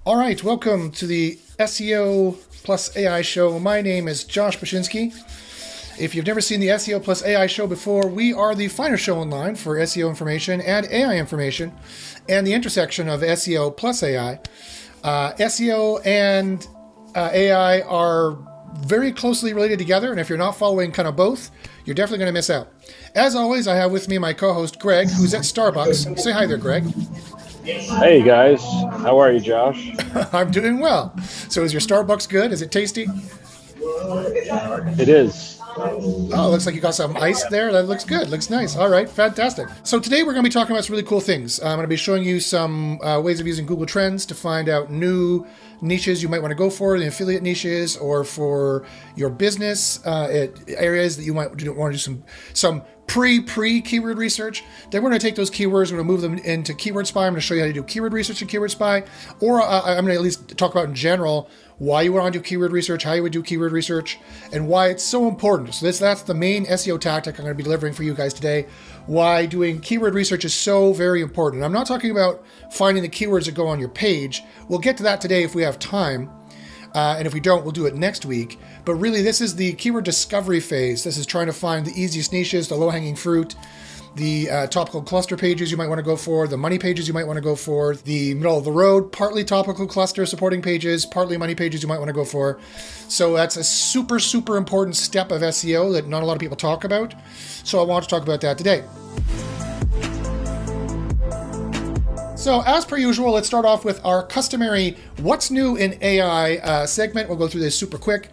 All right, welcome to the SEO plus AI show. My name is Josh Bashinsky. If you've never seen the SEO plus AI show before, we are the finest show online for SEO information and AI information and the intersection of SEO plus AI. SEO and AI are very closely related together, and if you're not following kind of both, you're definitely going to miss out. As always, I have with me my co-host Greg, who's at Starbucks. Say hi there, Greg. Hey guys, how are you, Josh? I'm doing well. So is your Starbucks good? Is it tasty? It is. Oh, looks like you got some ice there. That looks good. Looks nice. All right, fantastic. So today we're going to be talking about some really cool things. I'm going to be showing you some ways of using Google Trends to find out new niches you might want to go for, the affiliate niches, or for your business areas that you might want to do some pre-keyword research. Then we're going to take those keywords, we're going to move them into Keyword Spy. I'm going to show you how to do keyword research in Keyword Spy, or I'm going to at least talk about in general why you want to do keyword research, how you would do keyword research, and why it's so important. So that's the main SEO tactic I'm going to be delivering for you guys today, why doing keyword research is so very important. I'm not talking about finding the keywords that go on your page. We'll get to that today if we have time. And if we don't, we'll do it next week. But really, this is the keyword discovery phase. This is trying to find the easiest niches, the low-hanging fruit, the topical cluster pages you might want to go for, the money pages you might want to go for, the middle of the road, partly topical cluster supporting pages, partly money pages you might want to go for. So that's a super, super important step of SEO that not a lot of people talk about. So I want to talk about that today. So as per usual, let's start off with our customary What's New in AI segment. We'll go through this super quick,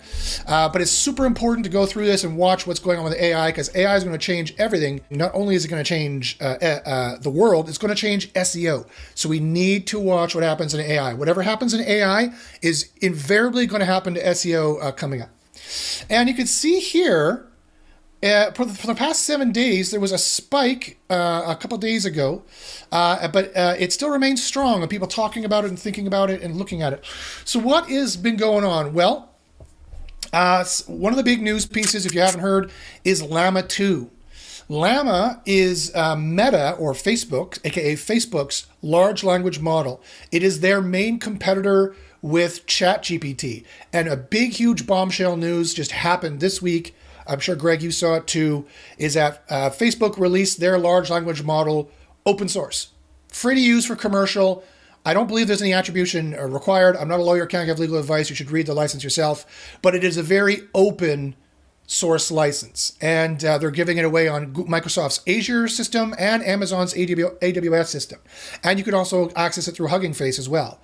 but it's super important to go through this and watch what's going on with AI, because AI is going to change everything. Not only is it going to change the world, it's going to change SEO. So we need to watch what happens in AI. Whatever happens in AI is invariably going to happen to SEO coming up. And you can see here, for the past 7 days, there was a spike a couple days ago, but it still remains strong, and people talking about it and thinking about it and looking at it. So what has been going on? Well, one of the big news pieces, if you haven't heard, is Llama 2. Llama is Meta, or Facebook, aka Facebook's large language model. It is their main competitor with ChatGPT. And a big, huge bombshell news just happened this week. I'm sure, Greg, you saw it too, is that Facebook released their large language model open source. Free to use for commercial. I don't believe there's any attribution required. I'm not a lawyer, can't give legal advice. You should read the license yourself. But it is a very open source license. And they're giving it away on Microsoft's Azure system and Amazon's AWS system. And you can also access it through Hugging Face as well.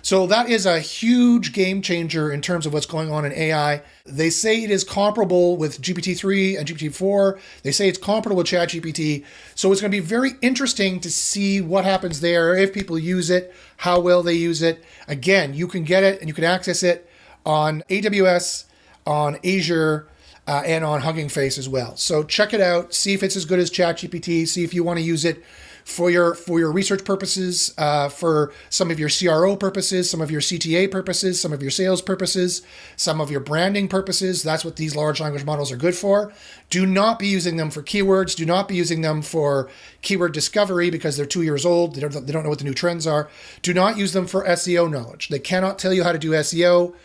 So that is a huge game changer in terms of what's going on in AI. They say it is comparable with GPT-3 and GPT-4. They say it's comparable with ChatGPT. So it's going to be very interesting to see what happens there, if people use it, how well they use it. Again, you can get it and you can access it on AWS, on Azure, and on Hugging Face as well. So check it out, see if it's as good as ChatGPT, see if you want to use it for your research purposes, for some of your CRO purposes, some of your CTA purposes, some of your sales purposes, some of your branding purposes. That's what these large language models are good for. Do not be using them for keywords. Do not be using them for keyword discovery, because they're 2 years old. They don't know what the new trends are. Do not use them for SEO knowledge. They cannot tell you how to do SEO.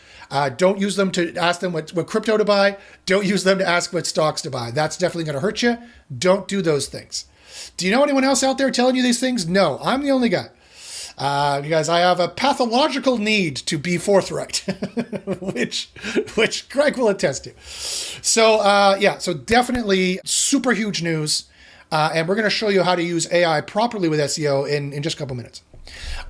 Don't use them to ask them what crypto to buy. Don't use them to ask what stocks to buy. That's definitely going to hurt you. Don't do those things. Do you know anyone else out there telling you these things? No, I'm the only guy. Because I have a pathological need to be forthright, which Greg will attest to. So so definitely super huge news. And we're going to show you how to use AI properly with SEO in just a couple minutes.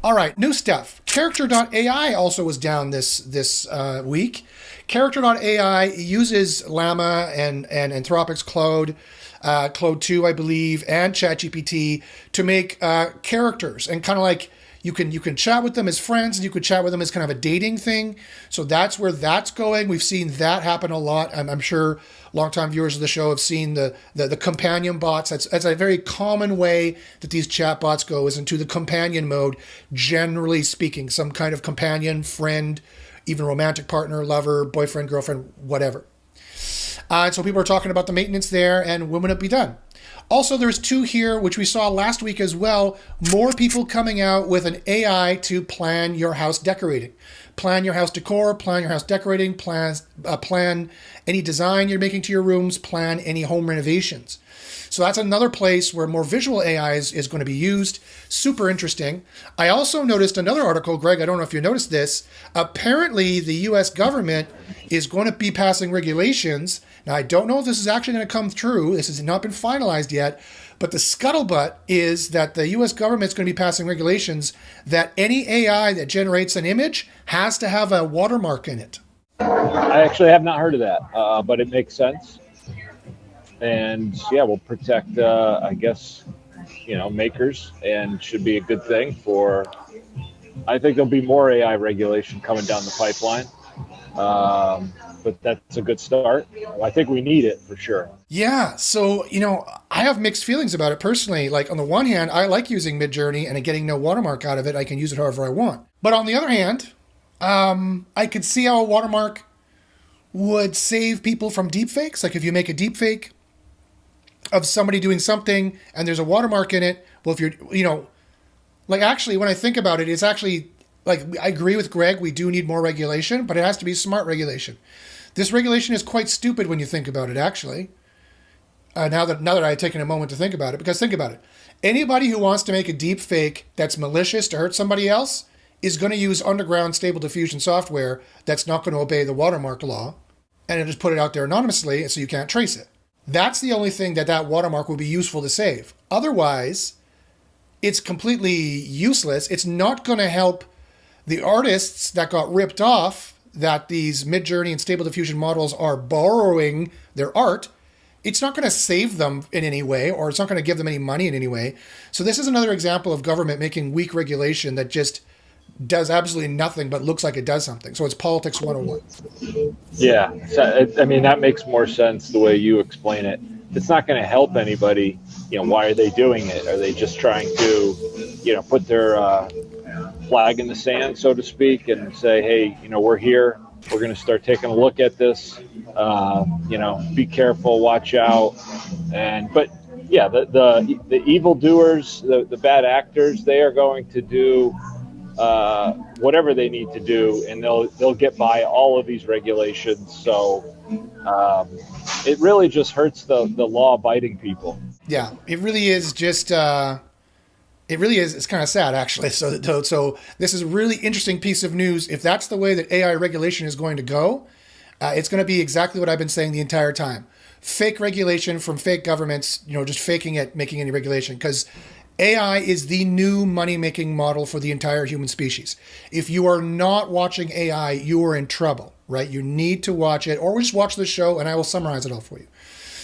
All right, new stuff. Character.ai also was down this week. Character.ai uses Llama and Anthropic's Claude 2, I believe, and ChatGPT to make characters, and kind of like you can chat with them as friends, and you could chat with them as kind of a dating thing. So that's where that's going. We've seen that happen a lot. I'm sure longtime viewers of the show have seen the companion bots. That's a very common way that these chat bots go, is into the companion mode, generally speaking, some kind of companion, friend, even romantic partner, lover, boyfriend, girlfriend, whatever. So people are talking about the maintenance there and when would it be done? Also, there's two here, which we saw last week as well. More people coming out with an AI to plan your house decorating. Plan your house decor, plan your house decorating, plan any design you're making to your rooms, plan any home renovations. So that's another place where more visual AI is going to be used. Super interesting. I also noticed another article, Greg, I don't know if you noticed this. Apparently, the US government is going to be passing regulations. Now, I don't know if this is actually going to come through. This has not been finalized yet. But the scuttlebutt is that the US government is going to be passing regulations that any AI that generates an image has to have a watermark in it. I actually have not heard of that, but it makes sense. And yeah, we'll protect, I guess, makers, and should be a good thing for. I think there'll be more AI regulation coming down the pipeline, but that's a good start. I think we need it for sure. Yeah, so I have mixed feelings about it personally. Like on the one hand, I like using Midjourney and getting no watermark out of it. I can use it however I want. But on the other hand, I could see how a watermark would save people from deepfakes. Like if you make a deepfake of somebody doing something and there's a watermark in it, well, if you're, like actually when I think about it, it's actually like, I agree with Greg, we do need more regulation, but it has to be smart regulation. This regulation is quite stupid when you think about it, actually. Now that I've taken a moment to think about it, because think about it. Anybody who wants to make a deep fake that's malicious to hurt somebody else is going to use underground stable diffusion software that's not going to obey the watermark law, and it'll just put it out there anonymously so you can't trace it. That's the only thing that watermark will be useful to save. Otherwise, it's completely useless. It's not going to help the artists that got ripped off, that these Midjourney and Stable Diffusion models are borrowing their art. It's not going to save them in any way, or it's not going to give them any money in any way. So this is another example of government making weak regulation that just does absolutely nothing but looks like it does something. So it's politics 101. Yeah, so, I mean, that makes more sense the way you explain it. It's not going to help anybody. Why are they doing it? Are they just trying to, put their flag in the sand, so to speak, and say, hey, we're here. We're going to start taking a look at this. Be careful, watch out. But yeah, the evildoers, the bad actors, they are going to do whatever they need to do, and they'll get by all of these regulations. So it really just hurts the law-abiding people. Yeah, it really is just. It really is. It's kind of sad, actually. So this is a really interesting piece of news. If that's the way that AI regulation is going to go, it's going to be exactly what I've been saying the entire time. Fake regulation from fake governments, just faking it, making any regulation. Because AI is the new money-making model for the entire human species. If you are not watching AI, you are in trouble, right? You need to watch it, or just watch the show, and I will summarize it all for you.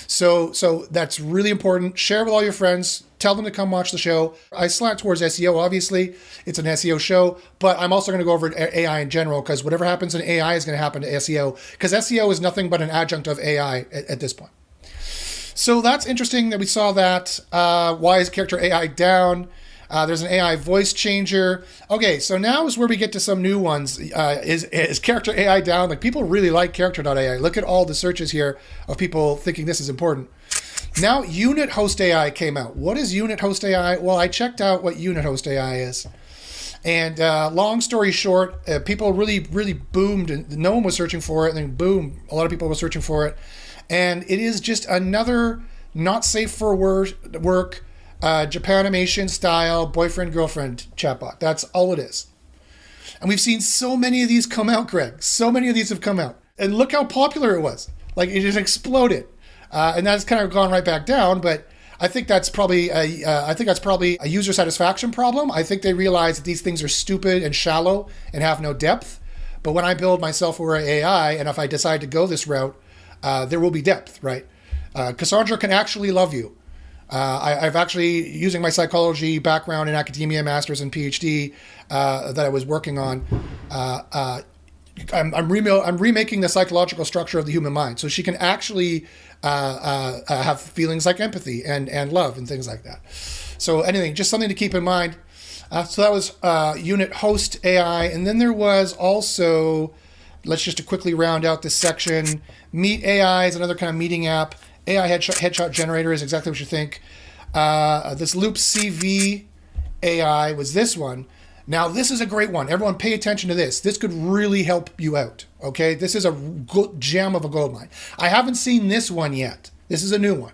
So that's really important. Share with all your friends. Tell them to come watch the show. I slant towards SEO, obviously. It's an SEO show, but I'm also going to go over AI in general, because whatever happens in AI is going to happen to SEO, because SEO is nothing but an adjunct of AI at this point. So that's interesting that we saw that. Why is character AI down? There's an AI voice changer. Okay, so now is where we get to some new ones. Is character AI down? Like, people really like character.ai. Look at all the searches here of people thinking this is important. Now Unit Host AI came out. What is Unit Host AI? Well, I checked out what Unit Host AI is. And long story short, people really, really boomed, and no one was searching for it. And then boom, a lot of people were searching for it. And it is just another not safe for work Japanimation style boyfriend-girlfriend chatbot. That's all it is. And we've seen so many of these come out, Greg. So many of these have come out. And look how popular it was. Like, it just exploded. And that's kind of gone right back down, but I think that's probably a user satisfaction problem. I think they realize that these things are stupid and shallow and have no depth. But when I build my self-aware AI, and if I decide to go this route, there will be depth, right? Cassandra can actually love you. I've actually, using my psychology background in academia, master's and PhD that I was working on, I'm remaking the psychological structure of the human mind. So she can actually have feelings like empathy and love and things like that. So anything, just something to keep in mind. So that was Unit Host AI. And then there was also, let's just to quickly round out this section, Meet AI is another kind of meeting app. AI headshot generator is exactly what you think. This Loop CV AI was this one. Now, this is a great one. Everyone pay attention to this. This could really help you out, okay? This is a gem of a gold mine. I haven't seen this one yet. This is a new one.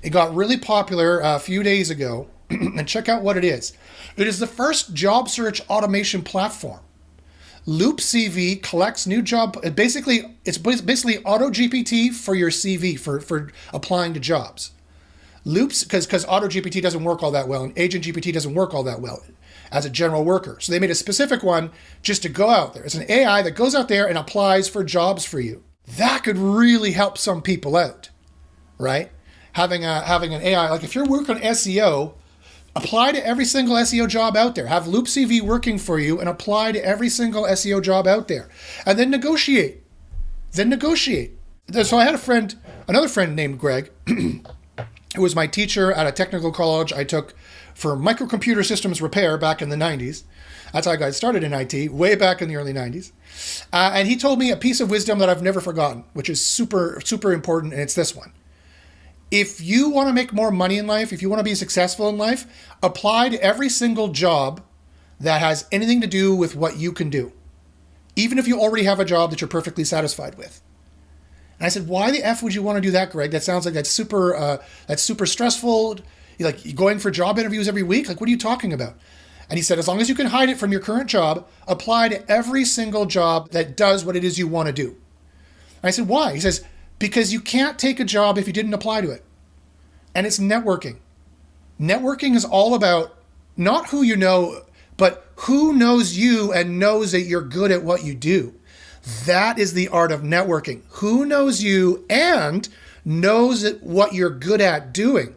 It got really popular a few days ago, and check out what it is. It is the first job search automation platform. Loop CV collects new job. It's basically Auto GPT for your CV for applying to jobs. Loops, because Auto GPT doesn't work all that well, and Agent GPT doesn't work all that well as a general worker. So they made a specific one just to go out there. It's an AI that goes out there and applies for jobs for you. That could really help some people out, right? Having an AI, like if you're working on SEO, apply to every single SEO job out there. Have Loop CV working for you and apply to every single SEO job out there. And then negotiate. So I had another friend named Greg, who was my teacher at a technical college I took for microcomputer systems repair back in the 90s. That's how I got started in IT, way back in the early 90s. And he told me a piece of wisdom that I've never forgotten, which is super, super important, and it's this one. If you want to make more money in life, if you want to be successful in life, apply to every single job that has anything to do with what you can do, even if you already have a job that you're perfectly satisfied with. And I said, why the F would you want to do that, Greg? That sounds like that's super stressful. You're like going for job interviews every week. Like, what are you talking about? And he said, as long as you can hide it from your current job, apply to every single job that does what it is you want to do. And I said, why? He says, because you can't take a job if you didn't apply to it. And it's networking. Networking is all about not who you know, but who knows you and knows that you're good at what you do. That is the art of networking. Who knows you and knows what you're good at doing.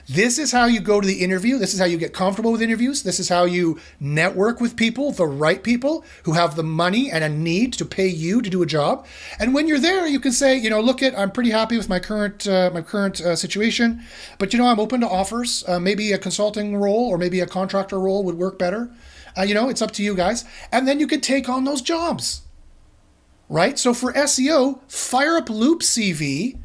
This is how you go to the interview. This is how you get comfortable with interviews. This is how you network with people, the right people who have the money and a need to pay you to do a job. And when you're there, you can say, look, I'm pretty happy with my current situation, but I'm open to offers. Maybe a consulting role or maybe a contractor role would work better. It's up to you guys. And then you could take on those jobs, right? So for SEO, fire up Loop CV.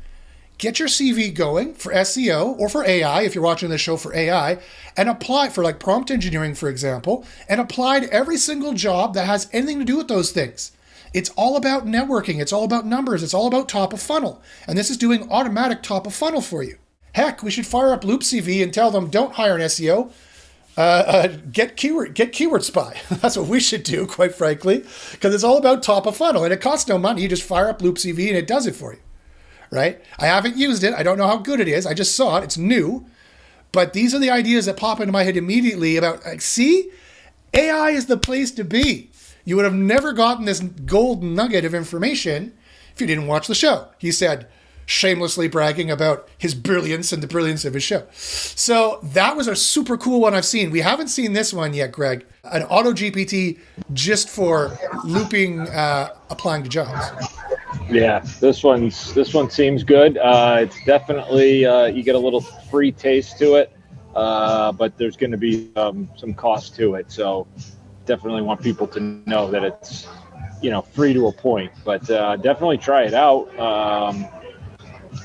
Get your CV going for SEO or for AI, if you're watching this show for AI, and apply for like prompt engineering, for example, and apply to every single job that has anything to do with those things. It's all about networking. It's all about numbers. It's all about top of funnel. And this is doing automatic top of funnel for you. Heck, we should fire up Loop CV and tell them, don't hire an SEO. Get keyword spy. That's what we should do, quite frankly, because it's all about top of funnel and it costs no money. You just fire up Loop CV and it does it for you. Right? I haven't used it. I don't know how good it is. I just saw it. It's new. But these are the ideas that pop into my head immediately about, see, AI is the place to be. You would have never gotten this gold nugget of information if you didn't watch the show. He said, shamelessly bragging about his brilliance and the brilliance of his show. So that was a super cool one I've seen. We haven't seen this one yet, Greg. An Auto GPT just for looping, applying to jobs. Yeah, this one seems good. It's definitely you get a little free taste to it, but there's going to be some cost to it. So definitely want people to know that it's free to a point. But definitely try it out.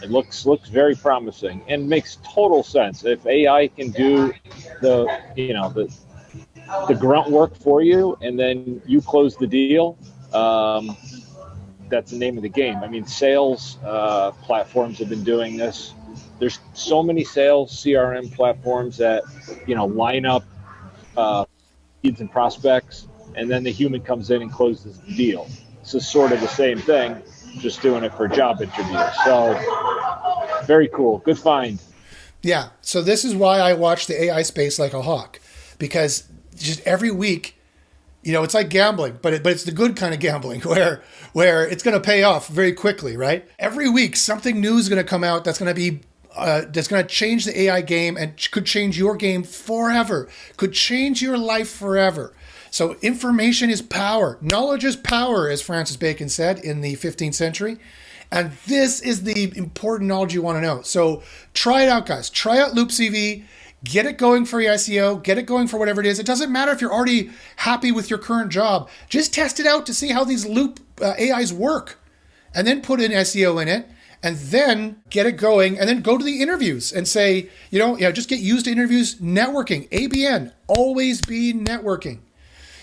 It looks very promising and makes total sense. If AI can do the grunt work for you and then you close the deal. That's the name of the game. I mean, sales platforms have been doing this. There's so many sales CRM platforms that, line up leads and prospects, and then the human comes in and closes the deal. This is sort of the same thing, just doing it for job interviews. So very cool. Good find. Yeah. So this is why I watch the AI space like a hawk, because just every week, it's like gambling, but it's the good kind of gambling where it's going to pay off very quickly, right? Every week, something new is going to come out that's going to change the AI game and could change your game forever, could change your life forever. So information is power. Knowledge is power, as Francis Bacon said in the 15th century. And this is the important knowledge you want to know. So try it out, guys. Try out Loop CV. Get it going for your SEO. Get it going for whatever it is. It doesn't matter if you're already happy with your current job. Just test it out to see how these Loop AIs work. And then put in SEO in it and then get it going, and then go to the interviews and say, just get used to interviews. Networking, ABN, always be networking.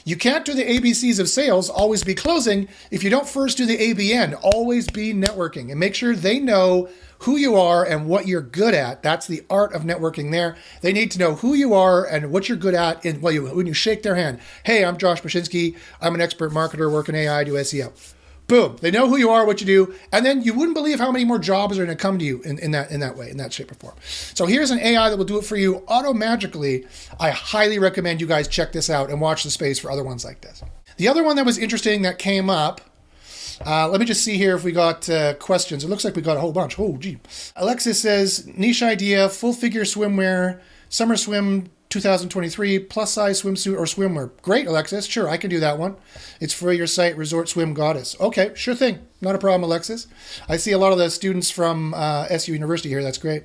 You can't do the ABCs of sales, always be closing, if you don't first do the ABN, always be networking, and make sure they know who you are and what you're good at. That's the art of networking there. They need to know who you are and what you're good at when you shake their hand. Hey, I'm Josh Bashinsky. I'm an expert marketer, work in AI, do SEO. Boom. They know who you are, what you do, and then you wouldn't believe how many more jobs are going to come to you in that way, in that shape or form. So here's an AI that will do it for you auto-magically. I highly recommend you guys check this out and watch the space for other ones like this. The other one that was interesting that came up, let me just see here if we got questions. It looks like we got a whole bunch. Oh, gee. Alexis says, niche idea, full figure swimwear, summer swim 2023, plus size swimsuit or swimwear. Great, Alexis. Sure, I can do that one. It's for your site, Resort Swim Goddess. Okay, sure thing. Not a problem, Alexis. I see a lot of the students from SU University here. That's great.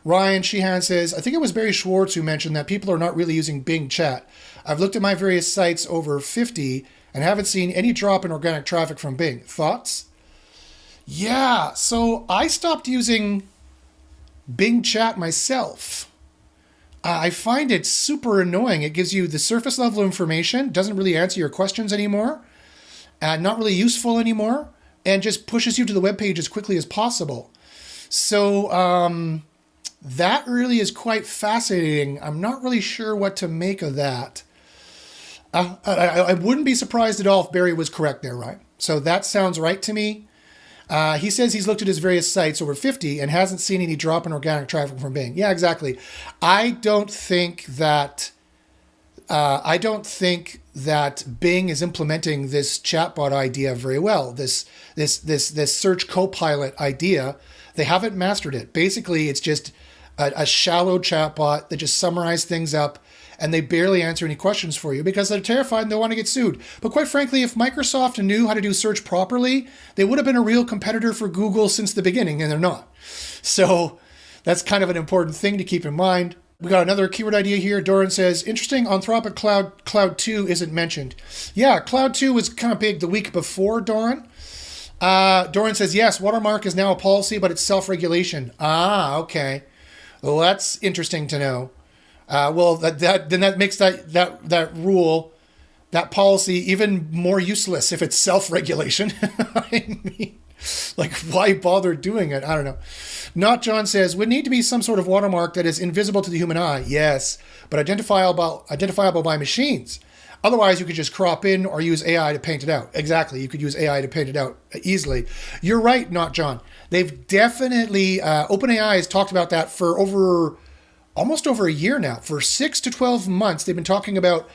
Ryan Sheehan says, I think it was Barry Schwartz who mentioned that people are not really using Bing Chat. I've looked at my various sites, over 50, and haven't seen any drop in organic traffic from Bing. Thoughts? Yeah, so I stopped using Bing Chat myself. I find it super annoying. It gives you the surface level information, doesn't really answer your questions anymore, not really useful anymore, and just pushes you to the webpage as quickly as possible. So that really is quite fascinating. I'm not really sure what to make of that. I wouldn't be surprised at all if Barry was correct there, right? So that sounds right to me. He says he's looked at his various sites, over 50, and hasn't seen any drop in organic traffic from Bing. Yeah, exactly. I don't think that Bing is implementing this chatbot idea very well. This search copilot idea, they haven't mastered it. Basically, it's just a shallow chatbot that just summarizes things up, and they barely answer any questions for you because they're terrified and they want to get sued. But quite frankly, if Microsoft knew how to do search properly, they would have been a real competitor for Google since the beginning, and they're not. So that's kind of an important thing to keep in mind. We got another keyword idea here. Doran says, interesting, Anthropic Cloud 2 isn't mentioned. Yeah, Cloud 2 was kind of big the week before, Doran. Doran says, yes, watermark is now a policy, but it's self-regulation. Ah, okay. Well, that's interesting to know. Well, that makes that rule, that policy, even more useless if it's self-regulation. I mean, like, why bother doing it? I don't know. Not John says, would need to be some sort of watermark that is invisible to the human eye. Yes, but identifiable by machines. Otherwise, you could just crop in or use AI to paint it out. Exactly, you could use AI to paint it out easily. You're right, Not John. They've definitely, OpenAI has talked about that for almost over a year now. For 6 to 12 months, they've been talking about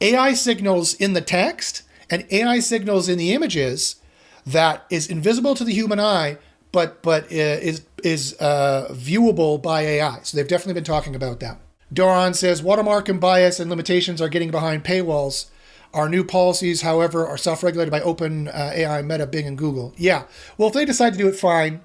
AI signals in the text and AI signals in the images that is invisible to the human eye, but is viewable by AI. So they've definitely been talking about that. Doran says, watermark and bias and limitations are getting behind paywalls. Our new policies, however, are self-regulated by OpenAI, Meta, Bing, and Google. Yeah, well, if they decide to do it, fine.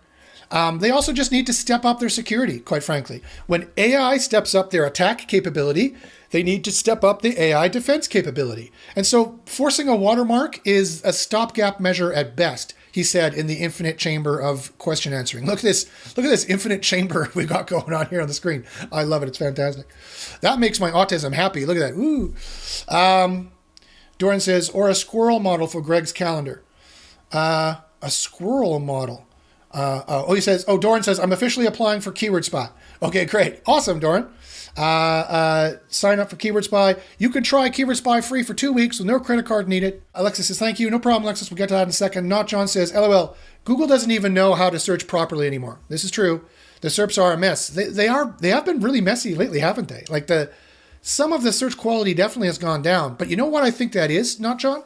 They also just need to step up their security, quite frankly. When AI steps up their attack capability, they need to step up the AI defense capability. And so forcing a watermark is a stopgap measure at best, he said in the infinite chamber of question answering. Look at this infinite chamber we got going on here on the screen. I love it. It's fantastic. That makes my autism happy. Look at that. Ooh. Doran says, or a squirrel model for Greg's calendar. A squirrel model. Doran says, I'm officially applying for Keyword Spy. Okay, great. Awesome, Doran. Sign up for Keyword Spy. You can try Keyword Spy free for 2 weeks with no credit card needed. Alexis says, thank you. No problem, Alexis. We'll get to that in a second. Not John says, LOL, Google doesn't even know how to search properly anymore. This is true. The SERPs are a mess. They have been really messy lately, haven't they? Like some of the search quality definitely has gone down. But you know what I think that is, Not John?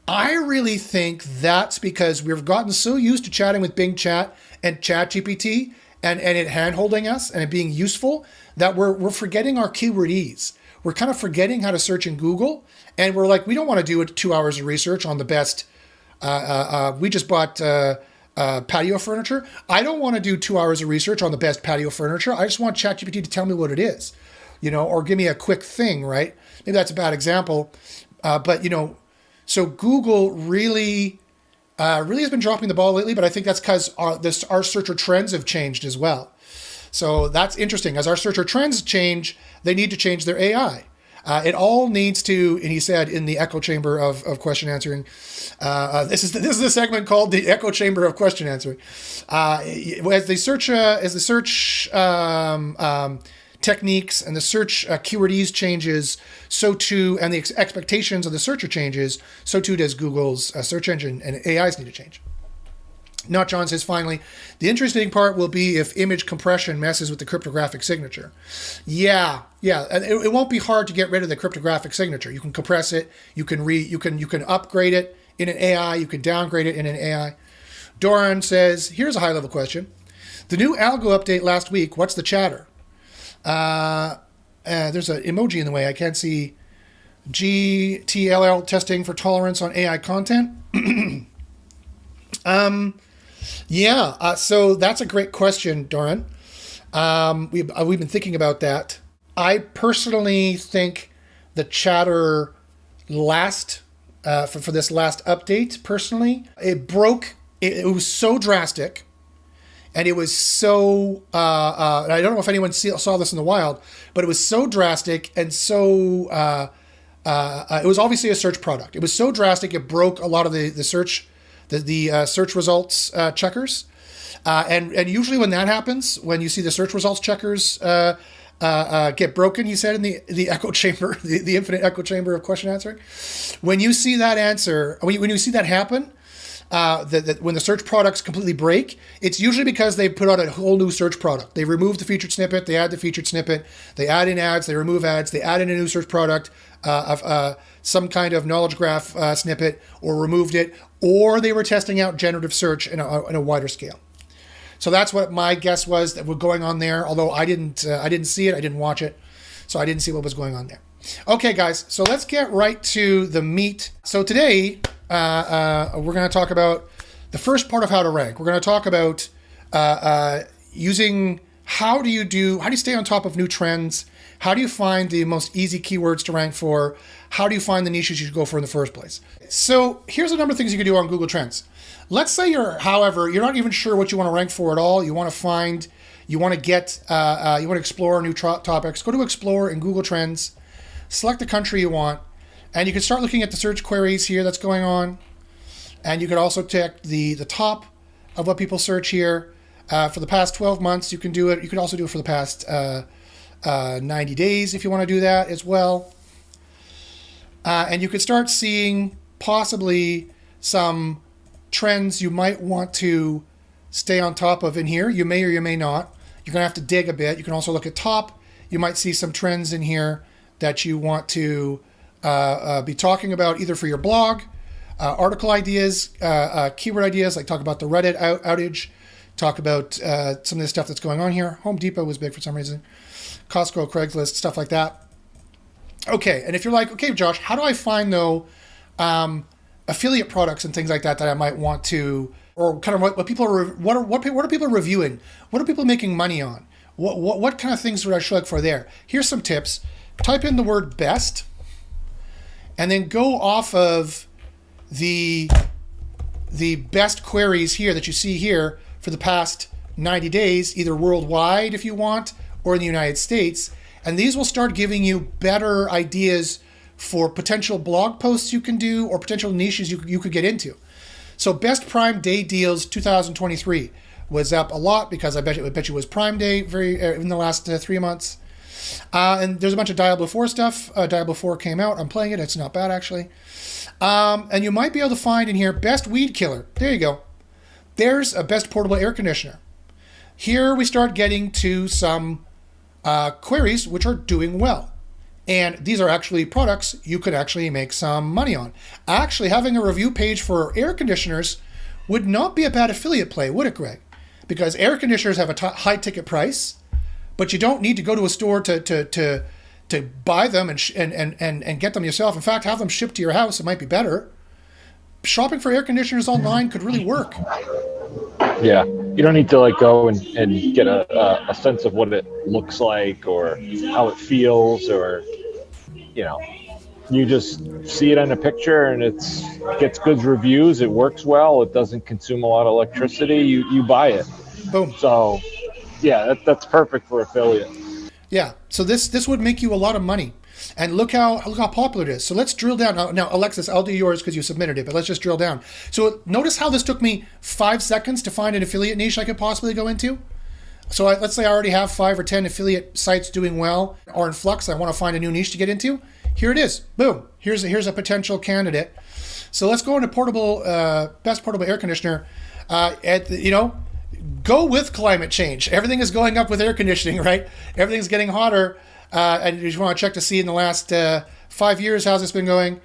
I really think that's because we've gotten so used to chatting with Bing Chat and ChatGPT and it hand-holding us and it being useful that we're forgetting our keyword ease. We're kind of forgetting how to search in Google, and we're like, we don't want to do 2 hours of research on the best. We just bought patio furniture. I don't want to do 2 hours of research on the best patio furniture. I just want ChatGPT to tell me what it is, or give me a quick thing, right? Maybe that's a bad example, but so Google really really has been dropping the ball lately, but I think that's because our searcher trends have changed as well. So that's interesting. As our searcher trends change, they need to change their AI. It all needs to, and he said in the echo chamber of question answering, this is the segment called the echo chamber of question answering. As the search techniques and the search keywordese changes, so too, and the expectations of the searcher changes, so too does Google's search engine, and AIs need to change. Not John says, finally, the interesting part will be if image compression messes with the cryptographic signature. Yeah. It won't be hard to get rid of the cryptographic signature. You can compress it. You can upgrade it in an AI. You can downgrade it in an AI. Doran says, here's a high-level question. The new algo update last week, what's the chatter? There's an emoji in the way. I can't see. GTLL testing for tolerance on AI content. So that's a great question, Doran. We've been thinking about that. I personally think the chatter for this last update, personally, it broke. It was so drastic, and it was so. I don't know if anyone saw this in the wild, but it was so drastic and so. It was obviously a search product. It was so drastic it broke a lot of the search. The search results checkers, and usually when that happens, when you see the search results checkers get broken, you said in the echo chamber, the infinite echo chamber of question answering, when you see that answer, when you see that happen, when the search products completely break, it's usually because they put out a whole new search product. They remove the featured snippet, they add the featured snippet, they add in ads, they remove ads, they add in a new search product of some kind of knowledge graph snippet, or removed it, or they were testing out generative search in a wider scale. So that's what my guess was that was going on there. Although I didn't see it, I didn't watch it, so I didn't see what was going on there. Okay, guys, so let's get right to the meat. So today we're going to talk about the first part of how to rank. We're going to talk about using how do you stay on top of new trends. How do you find the most easy keywords to rank for? How do you find the niches you should go for in the first place? So here's a number of things you can do on Google Trends. Let's say you're not even sure what you want to rank for at all. You want to explore new topics. Go to Explore in Google Trends, select the country you want, and you can start looking at the search queries here that's going on. And you could also check the top of what people search here. For the past 12 months, you can do it. You could also do it for the past 90 days if you want to do that as well. And you could start seeing possibly some trends you might want to stay on top of in here. You may or you may not. You're going to have to dig a bit. You can also look at top. You might see some trends in here that you want to be talking about either for your blog, article ideas, keyword ideas, like talk about the Reddit outage, talk about some of the stuff that's going on here. Home Depot was big for some reason. Costco, Craigslist, stuff like that. Okay, and if you're like, okay, Josh, how do I find, though, affiliate products and things like that I might want to, or kind of what people are, what are people reviewing? What are people making money on? What kind of things would I should look for there? Here's some tips. Type in the word best, and then go off of the best queries here that you see here for the past 90 days, either worldwide if you want, or in the United States. And these will start giving you better ideas for potential blog posts you can do or potential niches you could get into. So Best Prime Day Deals 2023 was up a lot because I bet you it was Prime Day in the last 3 months. And there's a bunch of Diablo 4 stuff. Diablo 4 came out. I'm playing it. It's not bad, actually. And you might be able to find in here Best Weed Killer. There you go. There's a Best Portable Air Conditioner. Here we start getting to some queries which are doing well. And these are actually products you could actually make some money on. Actually, having a review page for air conditioners would not be a bad affiliate play, would it, Greg? Because air conditioners have a high ticket price, but you don't need to go to a store to buy them and get them yourself. In fact, have them shipped to your house. It might be better. Shopping for air conditioners online could really work. Yeah, you don't need to go and get a sense of what it looks like or how it feels or You just see it on a picture, and it gets good reviews. It works well. It doesn't consume a lot of electricity. You buy it. Boom. So, yeah, that's perfect for affiliate. Yeah. So this would make you a lot of money. And look how popular it is. So let's drill down. Now, Alexis, I'll do yours because you submitted it, but let's just drill down. So notice how this took me 5 seconds to find an affiliate niche I could possibly go into. So let's say I already have 5 or 10 affiliate sites doing well or in flux. I want to find a new niche to get into. Here it is. Boom. Here's a potential candidate. So let's go into best portable air conditioner. Go with climate change. Everything is going up with air conditioning, right? Everything's getting hotter. And you just want to check to see in the last 5 years, how's this been going?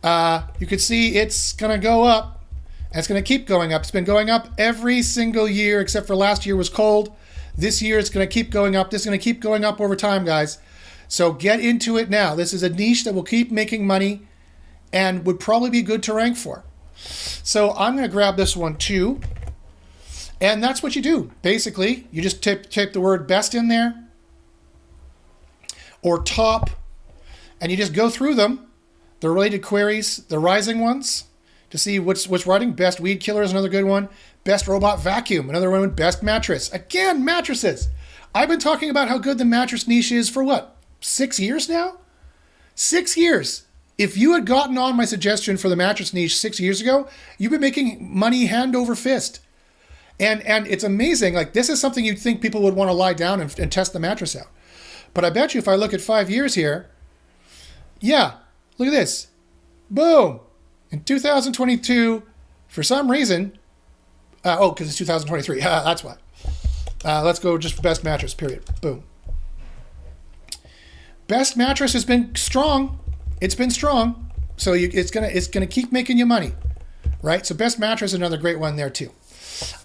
You can see it's going to go up. And it's going to keep going up. It's been going up every single year, except for last year was cold. This year, it's going to keep going up. This is going to keep going up over time, guys. So get into it now. This is a niche that will keep making money and would probably be good to rank for. So I'm going to grab this one too. And that's what you do. Basically, you just type the word best in there or top, and you just go through them, the related queries, the rising ones, to see what's running. Best weed killer is another good one. Best robot vacuum, another one. Best mattress. Again, mattresses. I've been talking about how good the mattress niche is for what, 6 years now? 6 years. If you had gotten on my suggestion for the mattress niche 6 years ago, you've been making money hand over fist. And it's amazing. Like, this is something you'd think people would want to lie down and test the mattress out. But I bet you if I look at 5 years here, yeah, look at this. Boom. In 2022, for some reason, because it's 2023. That's why. Let's go just for best mattress, period. Boom. Best mattress has been strong. It's been strong. So it's gonna keep making you money, right? So best mattress is another great one there too.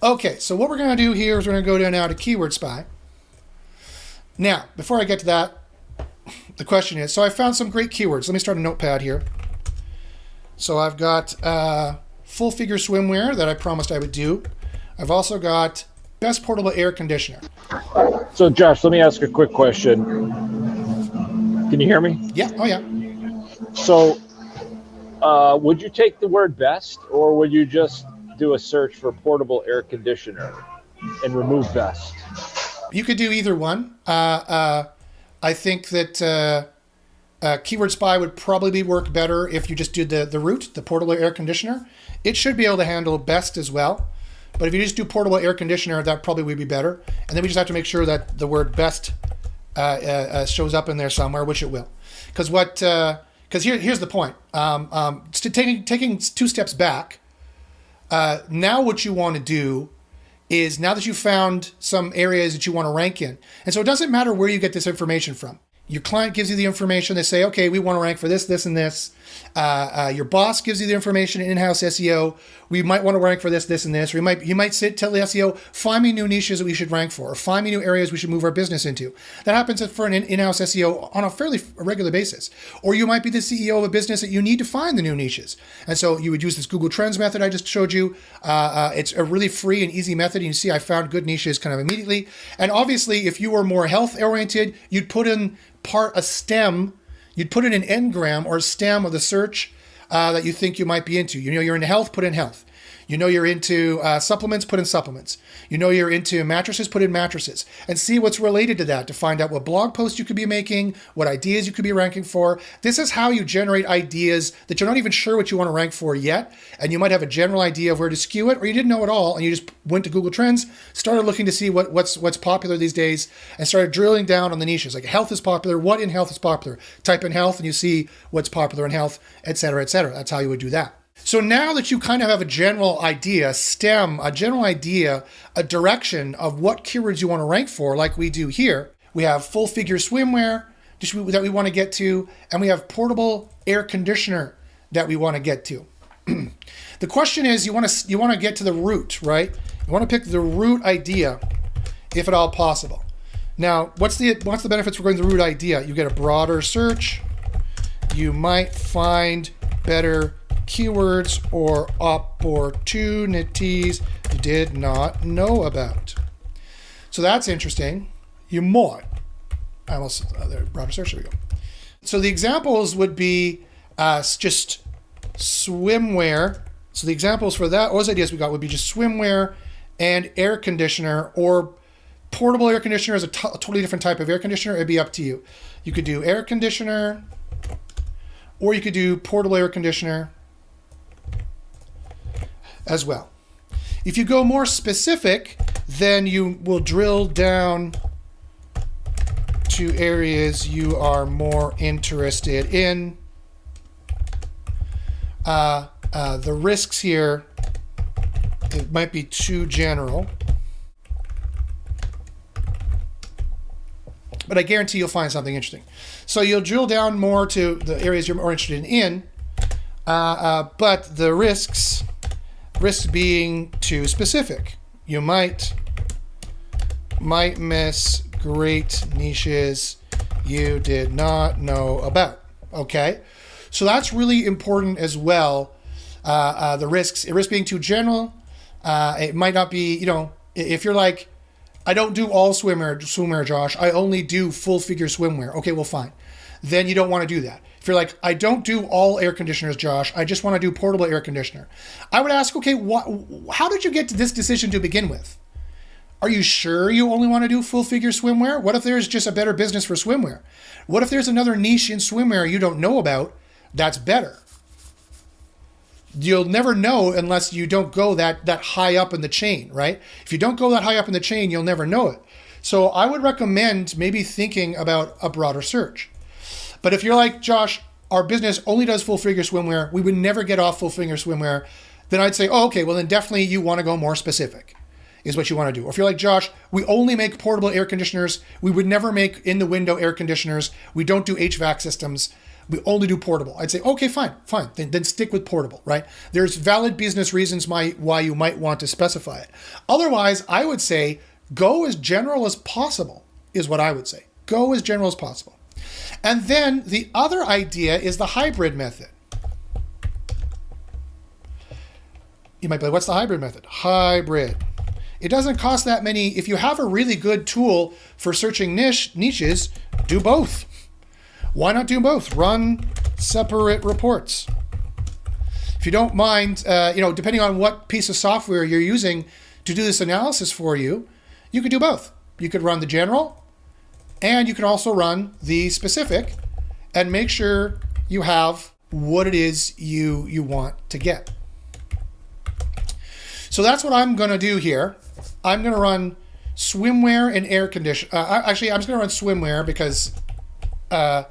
Okay, so what we're gonna do here is we're gonna go down now to Keyword Spy. Now, before I get to that, the question is, so I found some great keywords. Let me start a notepad here. So I've got full figure swimwear that I promised I would do. I've also got best portable air conditioner. So Josh, let me ask a quick question. Can you hear me? Yeah. Oh yeah. So would you take the word best, or would you just do a search for portable air conditioner and remove best? You could do either one. I think that Keyword Spy would probably work better if you just did the root, the portable air conditioner. It should be able to handle best as well. But if you just do portable air conditioner, that probably would be better. And then we just have to make sure that the word best shows up in there somewhere, which it will. Because here's the point. Taking 2 steps back, now what you want to do is, now that you've found some areas that you want to rank in, and so it doesn't matter where you get this information from. Your client gives you the information. They say, okay, we want to rank for this, this, and this. Your boss gives you the information in in-house SEO. We might want to rank for this, this, and this. Or you might tell the SEO, find me new niches that we should rank for, or find me new areas we should move our business into. That happens for an in-house SEO on a fairly regular basis. Or you might be the CEO of a business that you need to find the new niches. And so you would use this Google Trends method I just showed you. It's a really free and easy method. And you see I found good niches kind of immediately. And obviously, if you were more health-oriented, you'd put in a stem, you'd put in an engram or a stem of the search that you think you might be into. You know you're into health, put in health. You know you're into supplements, put in supplements. You know you're into mattresses, put in mattresses. And see what's related to that to find out what blog posts you could be making, what ideas you could be ranking for. This is how you generate ideas that you're not even sure what you want to rank for yet. And you might have a general idea of where to skew it, or you didn't know at all, and you just went to Google Trends, started looking to see what's popular these days, and started drilling down on the niches. Like health is popular, what in health is popular? Type in health and you see what's popular in health, et cetera, et cetera. That's how you would do that. So now that you kind of have a general idea, a general idea, a direction of what keywords you want to rank for, like we do here, we have full figure swimwear that we want to get to, and we have portable air conditioner that we want to get to. The question is, you want to get to the root, right? You want to pick the root idea, if at all possible. Now, what's the benefits for going to the root idea? You get a broader search. You might find better keywords or opportunities you did not know about. So that's interesting. You might. Broader search, there we go. So the examples would be just swimwear. So the examples for that, those ideas we got would be just swimwear and air conditioner, or portable air conditioner is a totally different type of air conditioner. It'd be up to you. You could do air conditioner, or you could do portable air conditioner as well. If you go more specific, then you will drill down to areas you are more interested in. The risks here, it might be too general, but I guarantee you'll find something interesting. So you'll drill down more to the areas you're more interested in, but the risks being too specific. You might miss great niches you did not know about. Okay, so that's really important as well. The risk being too general. It might not be, if you're like, I don't do all swimwear, Josh. I only do full figure swimwear. Okay, well, fine. Then you don't want to do that. If you're like, I don't do all air conditioners, Josh. I just want to do portable air conditioner. I would ask, okay, how did you get to this decision to begin with? Are you sure you only want to do full figure swimwear? What if there's just a better business for swimwear? What if there's another niche in swimwear you don't know about that's better? You'll never know unless you don't go that high up in the chain, right? If you don't go that high up in the chain, you'll never know it. So I would recommend maybe thinking about a broader search. But if you're like, Josh, our business only does full figure swimwear, we would never get off full figure swimwear, then I'd say, oh, okay, well then definitely you want to go more specific is what you want to do. Or if you're like, Josh, we only make portable air conditioners, we would never make in the window air conditioners, we don't do HVAC systems, we only do portable. I'd say, okay, fine. Then stick with portable, right? There's valid business reasons why you might want to specify it. Otherwise, I would say go as general as possible is what I would say. Go as general as possible. And then the other idea is the hybrid method. You might be like, what's the hybrid method? Hybrid. It doesn't cost that many. If you have a really good tool for searching niches, do both. Why not do both? Run separate reports. If you don't mind, depending on what piece of software you're using to do this analysis for you, you could do both. You could run the general, and you can also run the specific, and make sure you have what it is you want to get. So that's what I'm going to do here. I'm going to run swimwear and air conditioner. Actually, I'm just going to run swimwear because I'm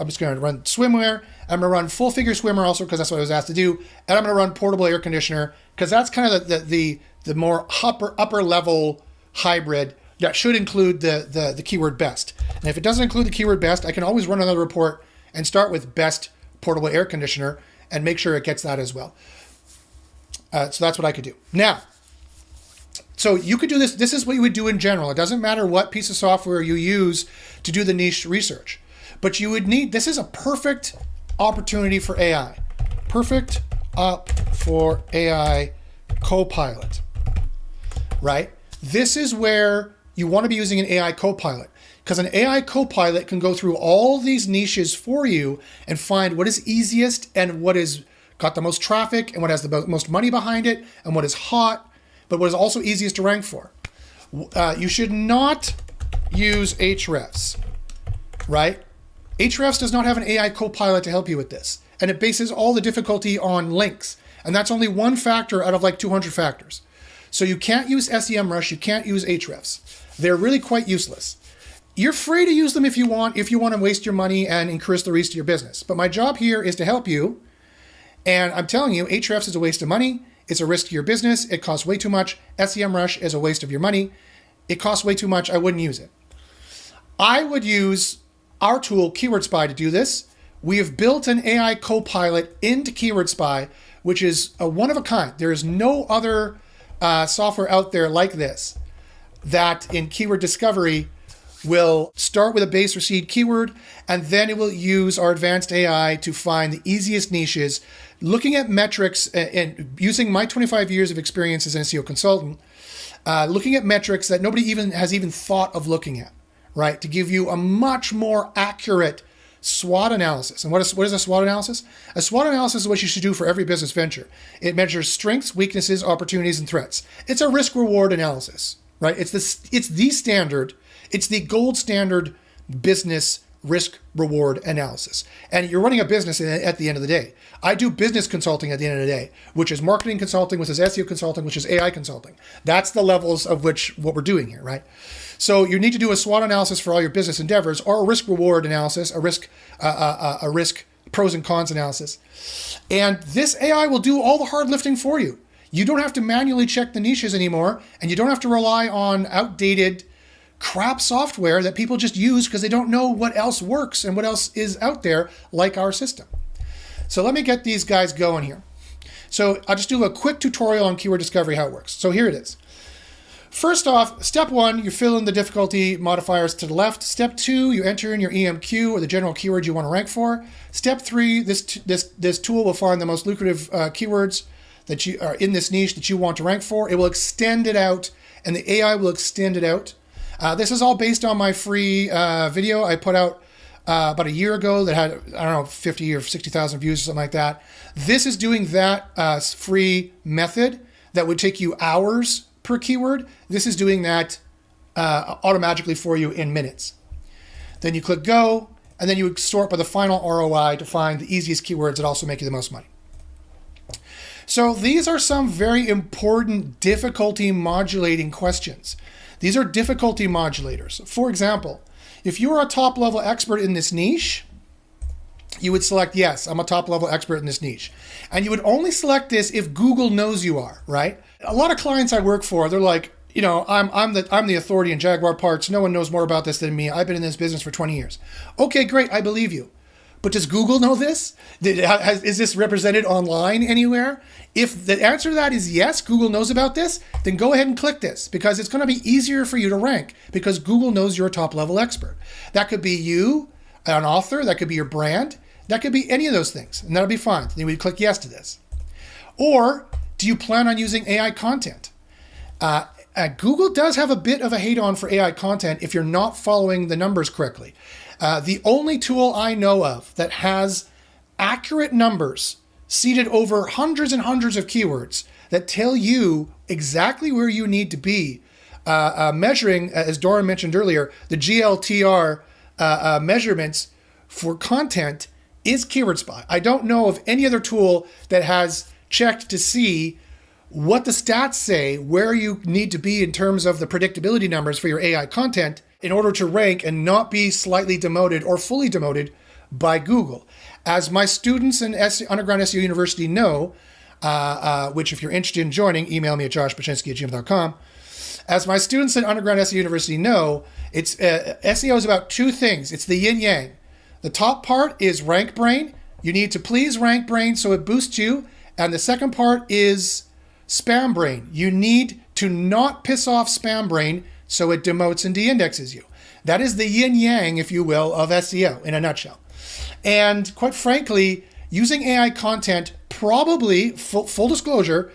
just going to run swimwear. I'm going to run full figure swimmer also because that's what I was asked to do. And I'm going to run portable air conditioner because that's kind of the more upper level hybrid that should include the keyword best. And if it doesn't include the keyword best, I can always run another report and start with best portable air conditioner and make sure it gets that as well. So that's what I could do. Now, so you could do this. This is what you would do in general. It doesn't matter what piece of software you use to do the niche research. But you would need, this is a perfect opportunity for AI. Perfect up for AI Copilot, right? This is where you want to be using an AI Copilot, because an AI Copilot can go through all these niches for you and find what is easiest and what is got the most traffic and what has the most money behind it and what is hot, but what is also easiest to rank for. You should not use Ahrefs, right? Ahrefs does not have an AI Copilot to help you with this, and it bases all the difficulty on links, and that's only one factor out of like 200 factors. So you can't use SEMrush, you can't use Ahrefs. They're really quite useless. You're free to use them if you want to waste your money and increase the reach to your business. But my job here is to help you, and I'm telling you, Ahrefs is a waste of money. It's a risk to your business. It costs way too much. SEMrush is a waste of your money. It costs way too much. I wouldn't use it. I would use our tool, Keyword Spy, to do this. We have built an AI Copilot into Keyword Spy, which is a one of a kind. There is no other software out there like this that in keyword discovery will start with a base or seed keyword, and then it will use our advanced AI to find the easiest niches, looking at metrics and using my 25 years of experience as an SEO consultant, looking at metrics that nobody has even thought of looking at, right? To give you a much more accurate SWOT analysis. And what is a SWOT analysis? A SWOT analysis is what you should do for every business venture. It measures strengths, weaknesses, opportunities, and threats. It's a risk-reward analysis, right? It's the standard, it's the gold standard business risk-reward analysis. And you're running a business at the end of the day. I do business consulting at the end of the day, which is marketing consulting, which is SEO consulting, which is AI consulting. That's the levels of which what we're doing here, right? So you need to do a SWOT analysis for all your business endeavors, or a risk-reward analysis, a risk pros and cons analysis. And this AI will do all the hard lifting for you. You don't have to manually check the niches anymore, and you don't have to rely on outdated crap software that people just use because they don't know what else works and what else is out there like our system. So let me get these guys going here. So I'll just do a quick tutorial on keyword discovery, how it works. So here it is. First off, step 1, you fill in the difficulty modifiers to the left. Step 2, you enter in your EMQ or the general keyword you want to rank for. Step 3, this tool will find the most lucrative keywords that you are in this niche that you want to rank for. It will extend it out, and the AI will extend it out. This is all based on my free video I put out about a year ago that had, I don't know, 50 or 60,000 views or something like that. This is doing that free method that would take you hours per keyword. This is doing that automatically for you in minutes. Then you click go, and then you would sort by the final ROI to find the easiest keywords that also make you the most money. So these are some very important difficulty modulating questions. These are difficulty modulators. For example, if you're a top level expert in this niche, you would select, yes, I'm a top level expert in this niche. And you would only select this if Google knows you are, right? A lot of clients I work for, they're like, you know, I'm the authority in Jaguar parts. No one knows more about this than me. I've been in this business for 20 years. Okay, great. I believe you. But does Google know this? Is this represented online anywhere? If the answer to that is yes, Google knows about this, then go ahead and click this, because it's going to be easier for you to rank because Google knows you're a top level expert. That could be you, an author. That could be your brand. That could be any of those things, and that'll be fine. Then we click yes to this. Or do you plan on using AI content? Google does have a bit of a hate on for AI content if you're not following the numbers correctly. The only tool I know of that has accurate numbers seated over hundreds and hundreds of keywords that tell you exactly where you need to be, measuring, as Doran mentioned earlier, the GLTR measurements for content is Keyword Spy. I don't know of any other tool that has checked to see what the stats say, where you need to be in terms of the predictability numbers for your AI content in order to rank and not be slightly demoted or fully demoted by Google. As my students in Underground SEO University know, which if you're interested in joining, email me at joshpaczynski@gmail.com. As my students in Underground SEO University know, it's SEO is about two things. It's the yin yang. The top part is rank brain. You need to please rank brain so it boosts you. And the second part is spam brain. You need to not piss off spam brain so it demotes and de-indexes you. That is the yin yang, if you will, of SEO in a nutshell. And quite frankly, using AI content probably, full disclosure,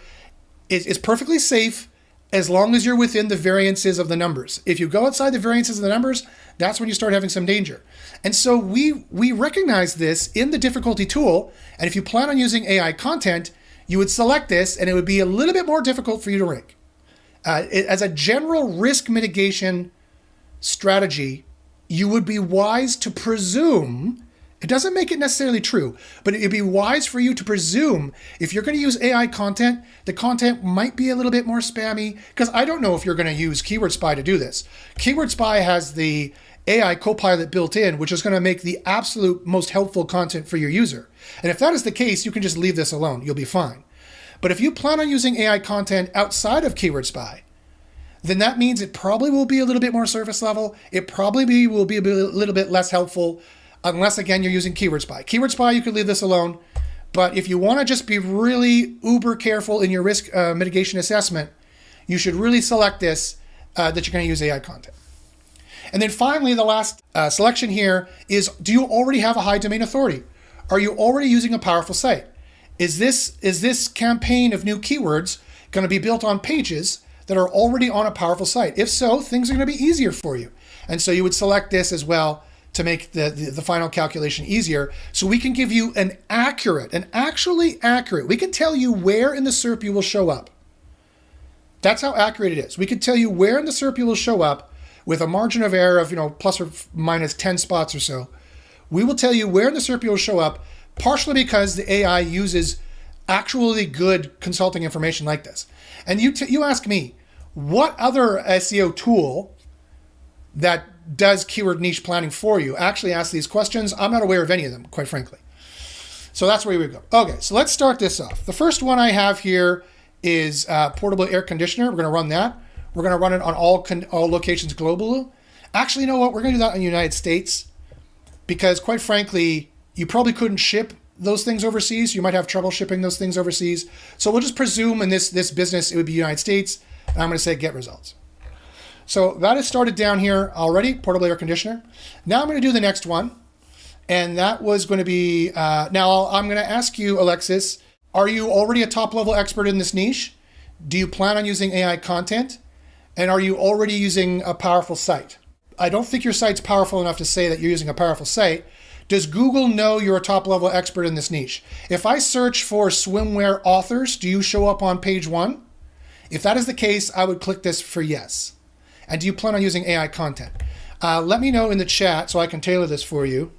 is perfectly safe as long as you're within the variances of the numbers. If you go outside the variances of the numbers, that's when you start having some danger. And so we recognize this in the difficulty tool. And if you plan on using AI content, you would select this and it would be a little bit more difficult for you to rank. As a general risk mitigation strategy, you would be wise to presume, it doesn't make it necessarily true, but it'd be wise for you to presume if you're going to use AI content, the content might be a little bit more spammy, because I don't know if you're going to use Keyword Spy to do this. Keyword Spy has the AI copilot built in, which is going to make the absolute most helpful content for your user. And if that is the case, you can just leave this alone. You'll be fine. But if you plan on using AI content outside of Keyword Spy, then that means it probably will be a little bit more surface level. It probably will be a little bit less helpful, unless, again, you're using Keyword Spy. Keyword Spy, you could leave this alone. But if you want to just be really uber careful in your risk mitigation assessment, you should really select this, that you're going to use AI content. And then finally, the last selection here is, do you already have a high domain authority? Are you already using a powerful site? Is this campaign of new keywords going to be built on pages that are already on a powerful site? If so, things are going to be easier for you. And so you would select this as well to make the final calculation easier. So we can give you an actually accurate, we can tell you where in the SERP you will show up. That's how accurate it is. We can tell you where in the SERP you will show up with a margin of error of, plus or minus 10 spots or so. We will tell you where in the SERP you will show up, partially because the AI uses actually good consulting information like this. And you ask me, what other SEO tool that does keyword niche planning for you actually ask these questions? I'm not aware of any of them, quite frankly. So that's where we go. Okay, so let's start this off. The first one I have here is portable air conditioner. We're going to run that. We're going to run it on all locations globally. Actually, you know what? We're going to do that in the United States because, quite frankly, you probably couldn't ship those things overseas. You might have trouble shipping those things overseas. So we'll just presume in this business it would be United States. And I'm going to say get results. So that is started down here already, portable air conditioner. Now I'm going to do the next one. And that was going to be, now I'm going to ask you, Alexis, are you already a top-level expert in this niche? Do you plan on using AI content? And are you already using a powerful site? I don't think your site's powerful enough to say that you're using a powerful site. Does Google know you're a top-level expert in this niche? If I search for swimwear authors, do you show up on page 1? If that is the case, I would click this for yes. And do you plan on using AI content? Let me know in the chat so I can tailor this for you.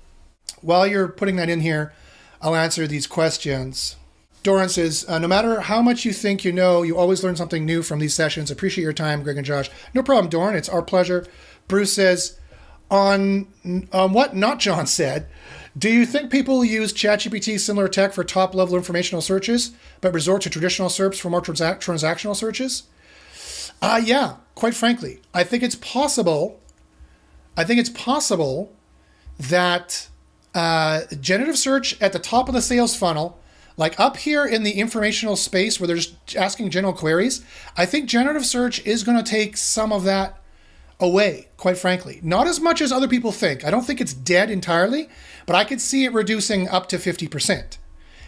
While you're putting that in here, I'll answer these questions. Doran says, no matter how much you think you know, you always learn something new from these sessions. Appreciate your time, Greg and Josh. No problem, Doran. It's our pleasure. Bruce says, on what Not John said, do you think people use ChatGPT similar tech for top-level informational searches, but resort to traditional SERPs for more transactional searches? Yeah, quite frankly. I think it's possible that generative search at the top of the sales funnel, like up here in the informational space where they're just asking general queries, I think generative search is going to take some of that away, quite frankly. Not as much as other people think. I don't think it's dead entirely, but I could see it reducing up to 50%.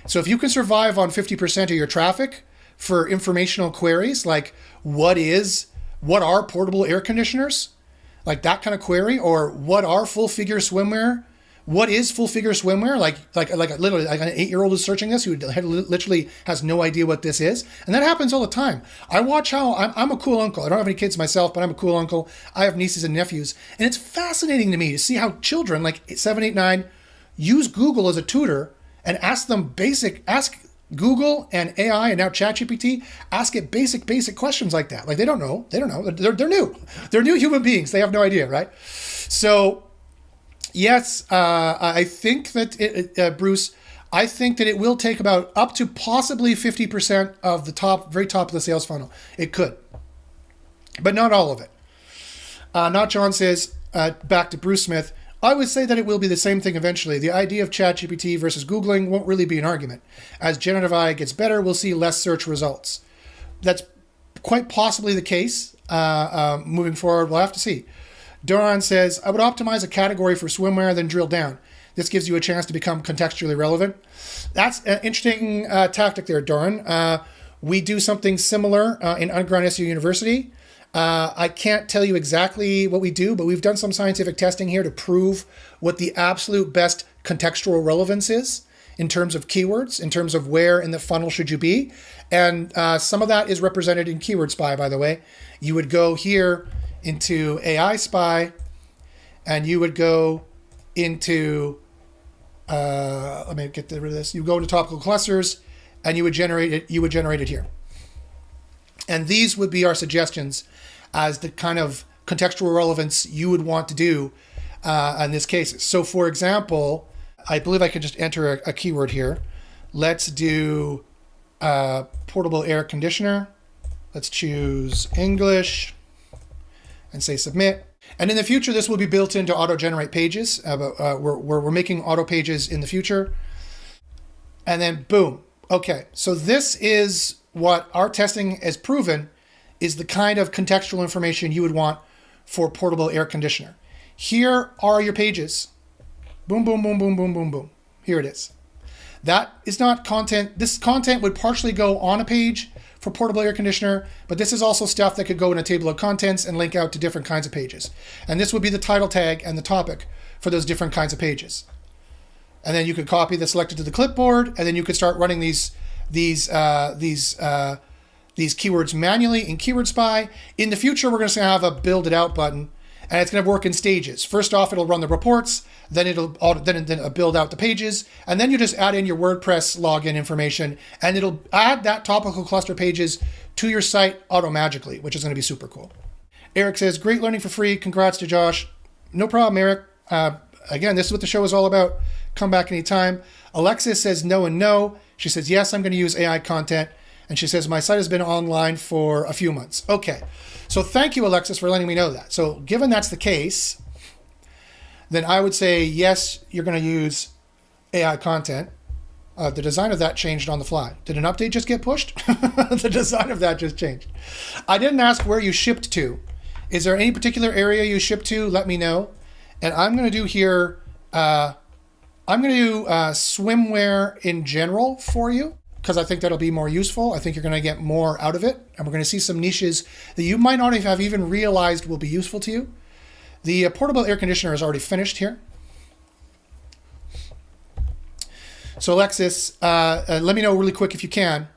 So if you can survive on 50% of your traffic for informational queries, like what are portable air conditioners? Like that kind of query, or what are full-figure swimwear? What is full-figure swimwear? Like literally, like an 8-year-old is searching this who literally has no idea what this is, and that happens all the time. I watch how I'm a cool uncle. I don't have any kids myself, but I'm a cool uncle. I have nieces and nephews, and it's fascinating to me to see how children like 7, 8, 9 use Google as a tutor and ask Google and AI and now ChatGPT, ask it basic questions like that. Like they don't know. They're new. They're new human beings. They have no idea, right? So. Yes, I think that, Bruce, I think that it will take about up to possibly 50% of the very top of the sales funnel. It could, but not all of it. Not John says, back to Bruce Smith, I would say that it will be the same thing eventually. The idea of ChatGPT versus Googling won't really be an argument. As generative AI gets better, we'll see less search results. That's quite possibly the case moving forward. We'll have to see. Doran says, I would optimize a category for swimwear, then drill down. This gives you a chance to become contextually relevant. That's an interesting tactic there, Doran. We do something similar in Underground SEO University. I can't tell you exactly what we do, but we've done some scientific testing here to prove what the absolute best contextual relevance is in terms of keywords, in terms of where in the funnel should you be. And some of that is represented in Keyword Spy, by the way. You would go here into AI Spy, and you would go into, let me get rid of this. You go into topical clusters, and you would generate it. You would generate it here, and these would be our suggestions as the kind of contextual relevance you would want to do in this case. So, for example, I believe I can just enter a keyword here. Let's do portable air conditioner. Let's choose English. And say submit. And in the future, this will be built into auto-generate pages. We're making auto pages in the future. And then boom. Okay, so this is what our testing has proven is the kind of contextual information you would want for portable air conditioner. Here are your pages. Boom, boom, boom, boom, boom, boom, boom. Here it is. That is not content. This content would partially go on a page for portable air conditioner, but this is also stuff that could go in a table of contents and link out to different kinds of pages. And this would be the title tag and the topic for those different kinds of pages. And then you could copy the selected to the clipboard, and then you could start running these keywords manually in Keyword Spy. In the future, we're going to have a build it out button, and it's going to work in stages. First off, it'll run the reports, then it'll build out the pages, and then you just add in your WordPress login information, and it'll add that topical cluster pages to your site auto-magically, which is going to be super cool. Eric says, great learning for free. Congrats to Josh. No problem, Eric. Again, this is what the show is all about. Come back anytime. Alexis says no and no. She says, yes, I'm going to use AI content. And she says, my site has been online for a few months. Okay. So thank you, Alexis, for letting me know that. So given that's the case, then I would say, yes, you're going to use AI content. The design of that changed on the fly. Did an update just get pushed? The design of that just changed. I didn't ask where you shipped to. Is there any particular area you shipped to? Let me know. And I'm going to do here, I'm going to do swimwear in general for you, because I think that'll be more useful. I think you're going to get more out of it. And we're going to see some niches that you might not have even realized will be useful to you. The portable air conditioner is already finished here. So Alexis, let me know really quick if you can.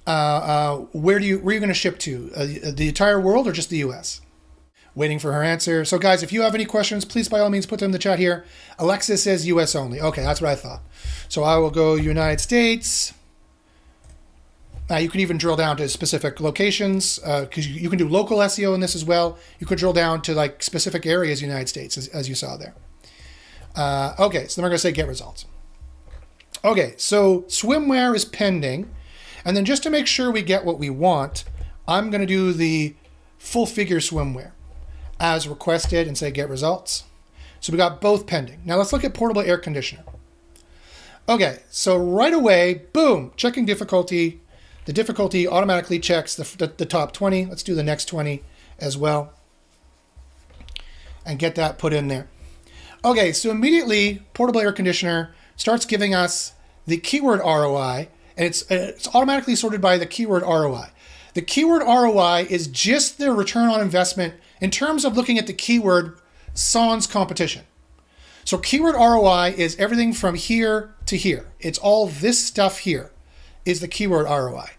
Where are you going to ship to? The entire world or just the US? Waiting for her answer. So guys, if you have any questions, please by all means put them in the chat here. Alexis says US only. Okay, that's what I thought. So I will go United States. You can even drill down to specific locations because you can do local SEO in this as well. You could drill down to like specific areas in the United States as you saw there. Okay, so then we're going to say get results. Okay, so swimwear is pending. And then just to make sure we get what we want, I'm going to do the full figure swimwear as requested and say get results. So we got both pending. Now let's look at portable air conditioner. Okay, so right away, boom, checking difficulty. The difficulty automatically checks the top 20. Let's do the next 20 as well and get that put in there. Okay, so immediately portable air conditioner starts giving us the keyword ROI, and it's automatically sorted by the keyword ROI. The keyword ROI is just the return on investment in terms of looking at the keyword sans competition. So keyword ROI is everything from here to here. It's all this stuff here is the keyword ROI.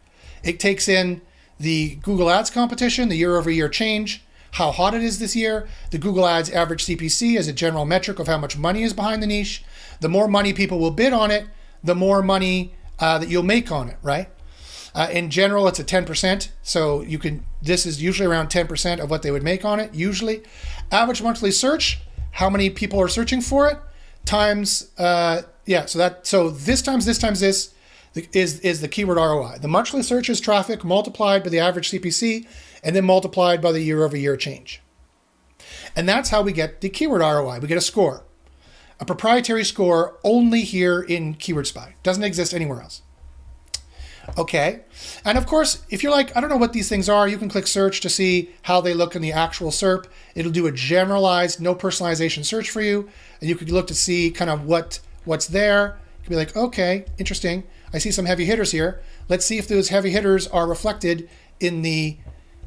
It takes in the Google Ads competition, the year-over-year change, how hot it is this year, the Google Ads average CPC as a general metric of how much money is behind the niche. The more money people will bid on it, the more money that you'll make on it, right? In general, it's a 10%. So this is usually around 10% of what they would make on it, usually. Average monthly search, how many people are searching for it, times, so this times this is the keyword ROI. The monthly search is traffic multiplied by the average CPC and then multiplied by the year-over-year change. And that's how we get the keyword ROI. We get a score, a proprietary score only here in Keyword Spy. Doesn't exist anywhere else. Okay. And of course, if you're like, I don't know what these things are, you can click search to see how they look in the actual SERP. It'll do a generalized, no personalization search for you. And you could look to see kind of what's there. You could be like, okay, interesting. I see some heavy hitters here. Let's see if those heavy hitters are reflected in the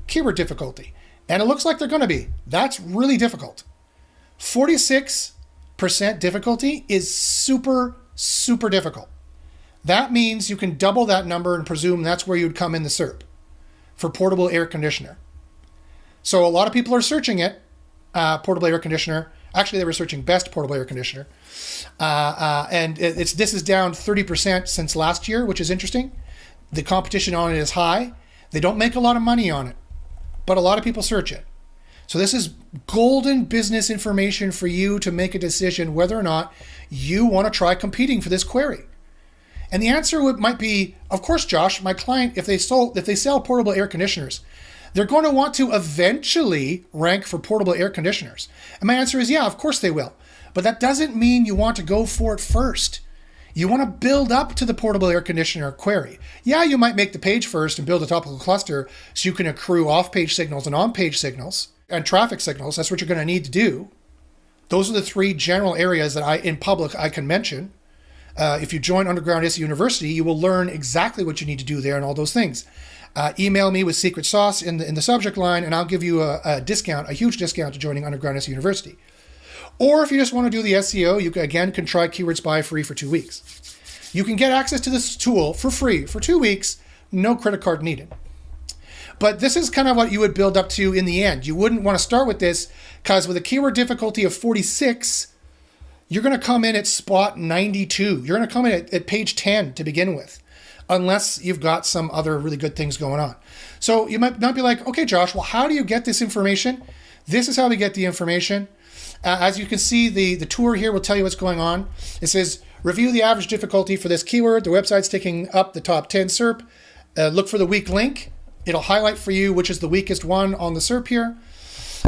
keyword difficulty. And it looks like they're going to be. That's really difficult. 46% difficulty is super, super difficult. That means you can double that number and presume that's where you'd come in the SERP for portable air conditioner. So a lot of people are searching it, portable air conditioner. Actually, they were searching best portable air conditioner. And this is down 30% since last year, which is interesting. The competition on it is high. They don't make a lot of money on it, but a lot of people search it. So this is golden business information for you to make a decision whether or not you want to try competing for this query. And the answer might be, of course, Josh, my client, if they sell portable air conditioners, they're going to want to eventually rank for portable air conditioners. And my answer is, yeah, of course they will. But that doesn't mean you want to go for it first. You want to build up to the portable air conditioner query. Yeah, you might make the page first and build a topical cluster so you can accrue off-page signals and on-page signals and traffic signals. That's what you're going to need to do. Those are the three general areas that in public I can mention. If you join Underground SEO University, you will learn exactly what you need to do there and all those things. Email me with secret sauce in the subject line, and I'll give you a discount, a huge discount to joining Underground SEO University. Or if you just want to do the SEO, you can try Keyword Spy free for 2 weeks. You can get access to this tool for free for 2 weeks, no credit card needed. But this is kind of what you would build up to in the end. You wouldn't want to start with this because with a keyword difficulty of 46, you're going to come in at spot 92. You're going to come in at page 10 to begin with, unless you've got some other really good things going on. So you might not be like, okay, Josh, well, how do you get this information? This is how we get the information. As you can see, the tour here will tell you what's going on. It says, review the average difficulty for this keyword. The website's taking up the top 10 SERP. Look for the weak link. It'll highlight for you which is the weakest one on the SERP here.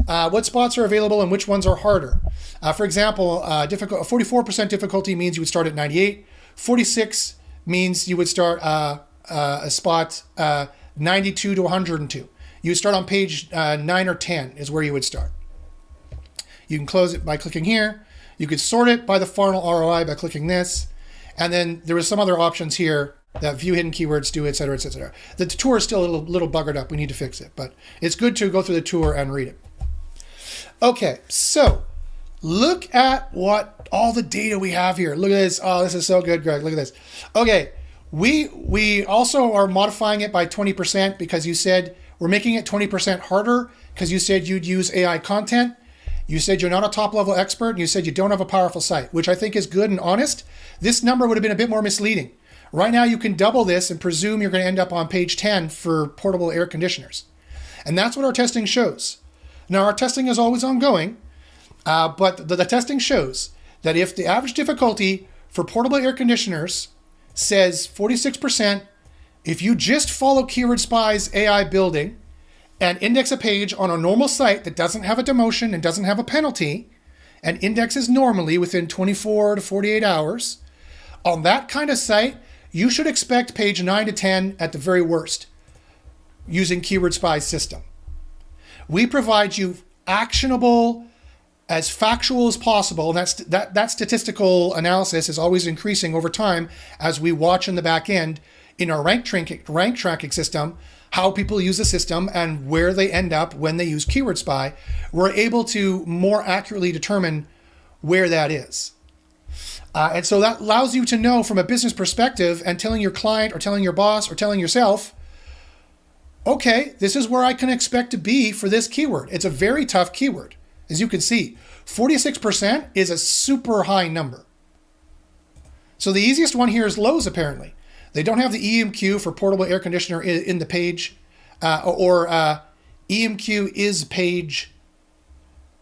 What spots are available and which ones are harder. For example, 44% difficulty means you would start at 98. 46 means you would start a spot 92 to 102. You would start on page 9 or 10 is where you would start. You can close it by clicking here. You could sort it by the final ROI by clicking this. And then there was some other options here that view hidden keywords do, et cetera, et cetera. The tour is still a little buggered up. We need to fix it, but it's good to go through the tour and read it. Okay, so look at what all the data we have here. Look at this. Oh, this is so good, Greg. Look at this. Okay, we also are modifying it by 20% because you said we're making it 20% harder because you said you'd use AI content. You said you're not a top-level expert, and you said you don't have a powerful site, which I think is good and honest. This number would have been a bit more misleading. Right now, you can double this and presume you're going to end up on page 10 for portable air conditioners. And that's what our testing shows. Now, our testing is always ongoing, but the testing shows that if the average difficulty for portable air conditioners says 46%, if you just follow Keyword Spy's AI building and index a page on a normal site that doesn't have a demotion and doesn't have a penalty, and indexes normally within 24 to 48 hours, on that kind of site, you should expect page 9 to 10 at the very worst using Keyword Spy's system. We provide you actionable, as factual as possible, and that statistical analysis is always increasing over time as we watch in the back end in our rank tracking system, how people use the system and where they end up when they use Keyword Spy. We're able to more accurately determine where that is. And so that allows you to know from a business perspective and telling your client or telling your boss or telling yourself, okay, this is where I can expect to be for this keyword. It's a very tough keyword. As you can see, 46% is a super high number. So the easiest one here is Lowe's, apparently. They don't have the EMQ for portable air conditioner in the page, or EMQ is page.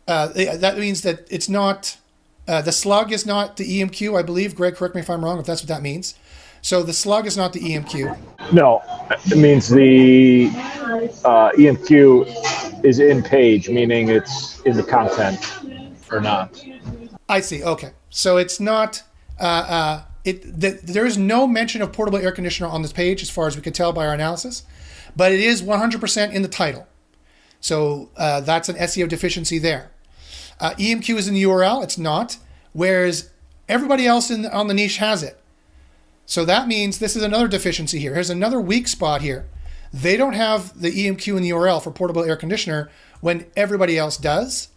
That means that it's not, the slug is not the EMQ, I believe. Greg, correct me if I'm wrong, if that's what that means. So the slug is not the EMQ. No, it means the EMQ is in page, meaning it's in the content or not. I see. Okay. So it's not, there is no mention of portable air conditioner on this page as far as we can tell by our analysis, but it is 100% in the title. So that's an SEO deficiency there. EMQ is in the URL. It's not, whereas everybody else on the niche has it. So that means this is another deficiency here. Here's another weak spot here. They don't have the EMQ in the URL for portable air conditioner when everybody else does.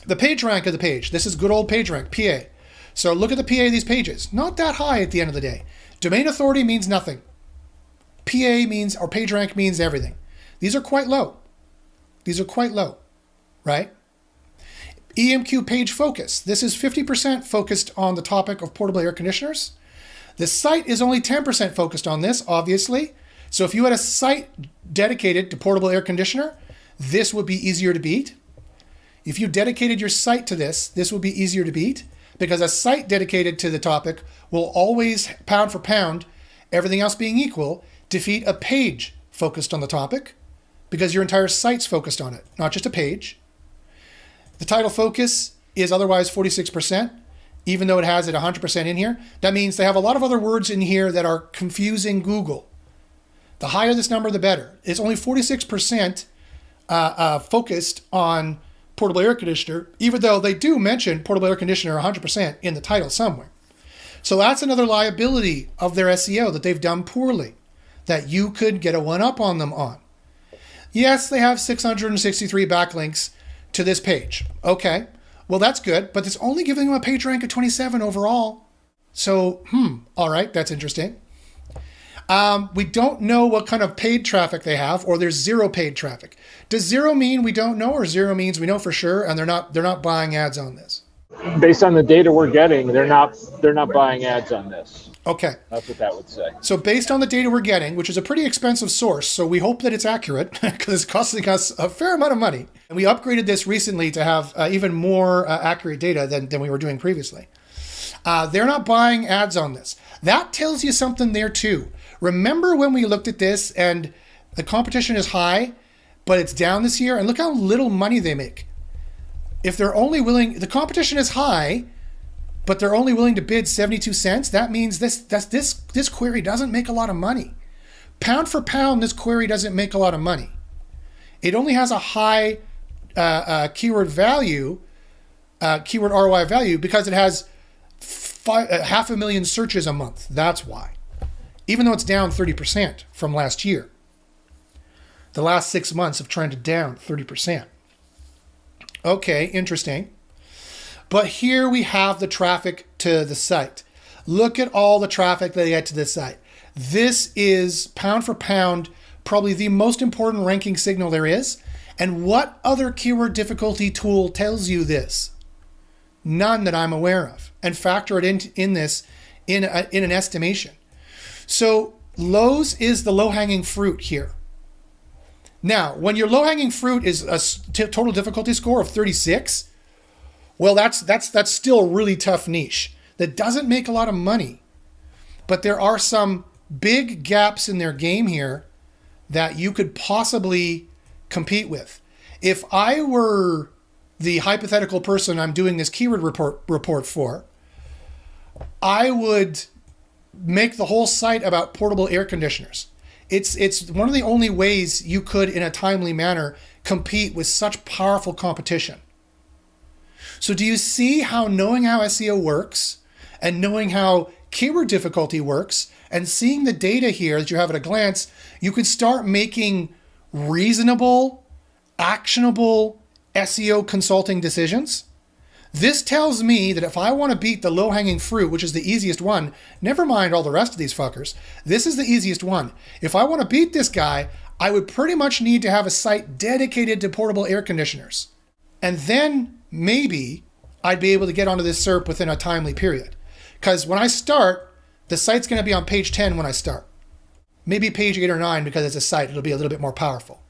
The page rank of the page. This is good old page rank, PA. So look at the PA of these pages. Not that high at the end of the day. Domain authority means nothing. PA means, or page rank means everything. These are quite low. These are quite low, right? EMQ page focus. This is 50% focused on the topic of portable air conditioners. The site is only 10% focused on this, obviously. So if you had a site dedicated to portable air conditioner, this would be easier to beat. If you dedicated your site to this, this would be easier to beat because a site dedicated to the topic will always, pound for pound, everything else being equal, defeat a page focused on the topic because your entire site's focused on it, not just a page. The title focus is otherwise 46%, even though it has it 100% in here. That means they have a lot of other words in here that are confusing Google. The higher this number, the better. It's only 46% focused on portable air conditioner, even though they do mention portable air conditioner 100% in the title somewhere. So that's another liability of their SEO that they've done poorly, that you could get a one-up on them on. Yes, they have 663 backlinks to this page. Okay, Well, that's good, but it's only giving them a page rank of 27 overall. So, all right, that's interesting. We don't know what kind of paid traffic they have, or there's zero paid traffic. Does zero mean we don't know, or zero means we know for sure, and they're not buying ads on this? Based on the data we're getting, they're not buying ads on this. Okay. That's what that would say. So based on the data we're getting, which is a pretty expensive source, so we hope that it's accurate because it's costing us a fair amount of money. And we upgraded this recently to have even more accurate data than we were doing previously. They're not buying ads on this. That tells you something there too. Remember when we looked at this and the competition is high, but it's down this year, and look how little money they make. If they're only willing, the competition is high, but they're only willing to bid 72 cents, that means this query doesn't make a lot of money. Pound for pound, this query doesn't make a lot of money. It only has a high keyword value, keyword ROI value, because it has 500,000 searches a month. That's why. Even though it's down 30% from last year. The last 6 months have trended down 30%. Okay, interesting. But here we have the traffic to the site. Look at all the traffic that they get to this site. This is pound for pound, probably the most important ranking signal there is. And what other keyword difficulty tool tells you this? None that I'm aware of. And factor it in this in an estimation. So Lowe's is the low-hanging fruit here. Now, when your low-hanging fruit is a total difficulty score of 36, well, that's still a really tough niche that doesn't make a lot of money. But there are some big gaps in their game here that you could possibly compete with. If I were the hypothetical person I'm doing this keyword report for, I would make the whole site about portable air conditioners. It's one of the only ways you could, in a timely manner, compete with such powerful competition. So do you see how knowing how SEO works and knowing how keyword difficulty works and seeing the data here that you have at a glance, you could start making reasonable, actionable SEO consulting decisions? This tells me that if I want to beat the low-hanging fruit, which is the easiest one, never mind all the rest of these fuckers, this is the easiest one. If I want to beat this guy, I would pretty much need to have a site dedicated to portable air conditioners. And then maybe I'd be able to get onto this SERP within a timely period. Because when I start, the site's going to be on page 10 when I start. Maybe page 8 or 9 because it's a site. It'll be a little bit more powerful.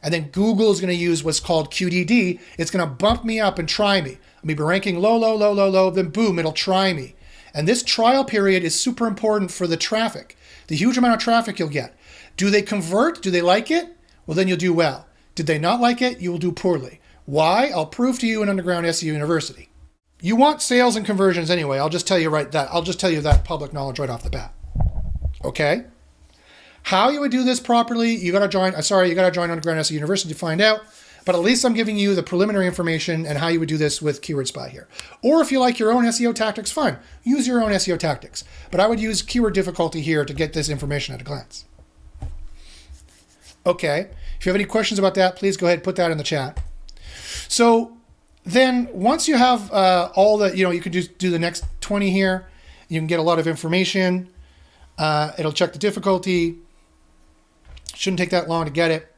And then Google is going to use what's called QDD. It's going to bump me up and try me. I'll be ranking low, then boom, it'll try me. And this trial period is super important for the traffic, the huge amount of traffic you'll get. Do they convert? Do they like it? Well, then you'll do well. Did they not like it? You will do poorly. Why? I'll prove to you in Underground SEO University. You want sales and conversions anyway. I'll just tell you that public knowledge right off the bat. Okay? How you would do this properly, you got to join Underground SEO University to find out. But at least I'm giving you the preliminary information and how you would do this with Keyword Spy here. Or if you like your own SEO tactics, fine. Use your own SEO tactics. But I would use keyword difficulty here to get this information at a glance. Okay. If you have any questions about that, please go ahead and put that in the chat. So then once you have all the, you can do the next 20 here. You can get a lot of information. It'll check the difficulty. Shouldn't take that long to get it.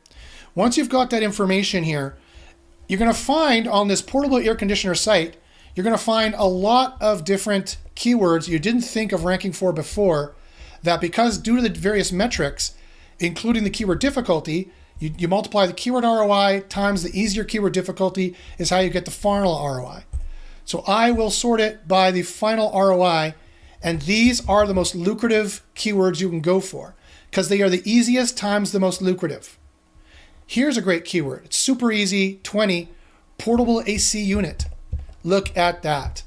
Once you've got that information here, you're going to find on this portable air conditioner site, you're going to find a lot of different keywords you didn't think of ranking for before, that because due to the various metrics, including the keyword difficulty, you multiply the keyword ROI times the easier keyword difficulty is how you get the final ROI. So I will sort it by the final ROI, and these are the most lucrative keywords you can go for because they are the easiest times the most lucrative. Here's a great keyword. It's super easy, 20, portable AC unit. Look at that.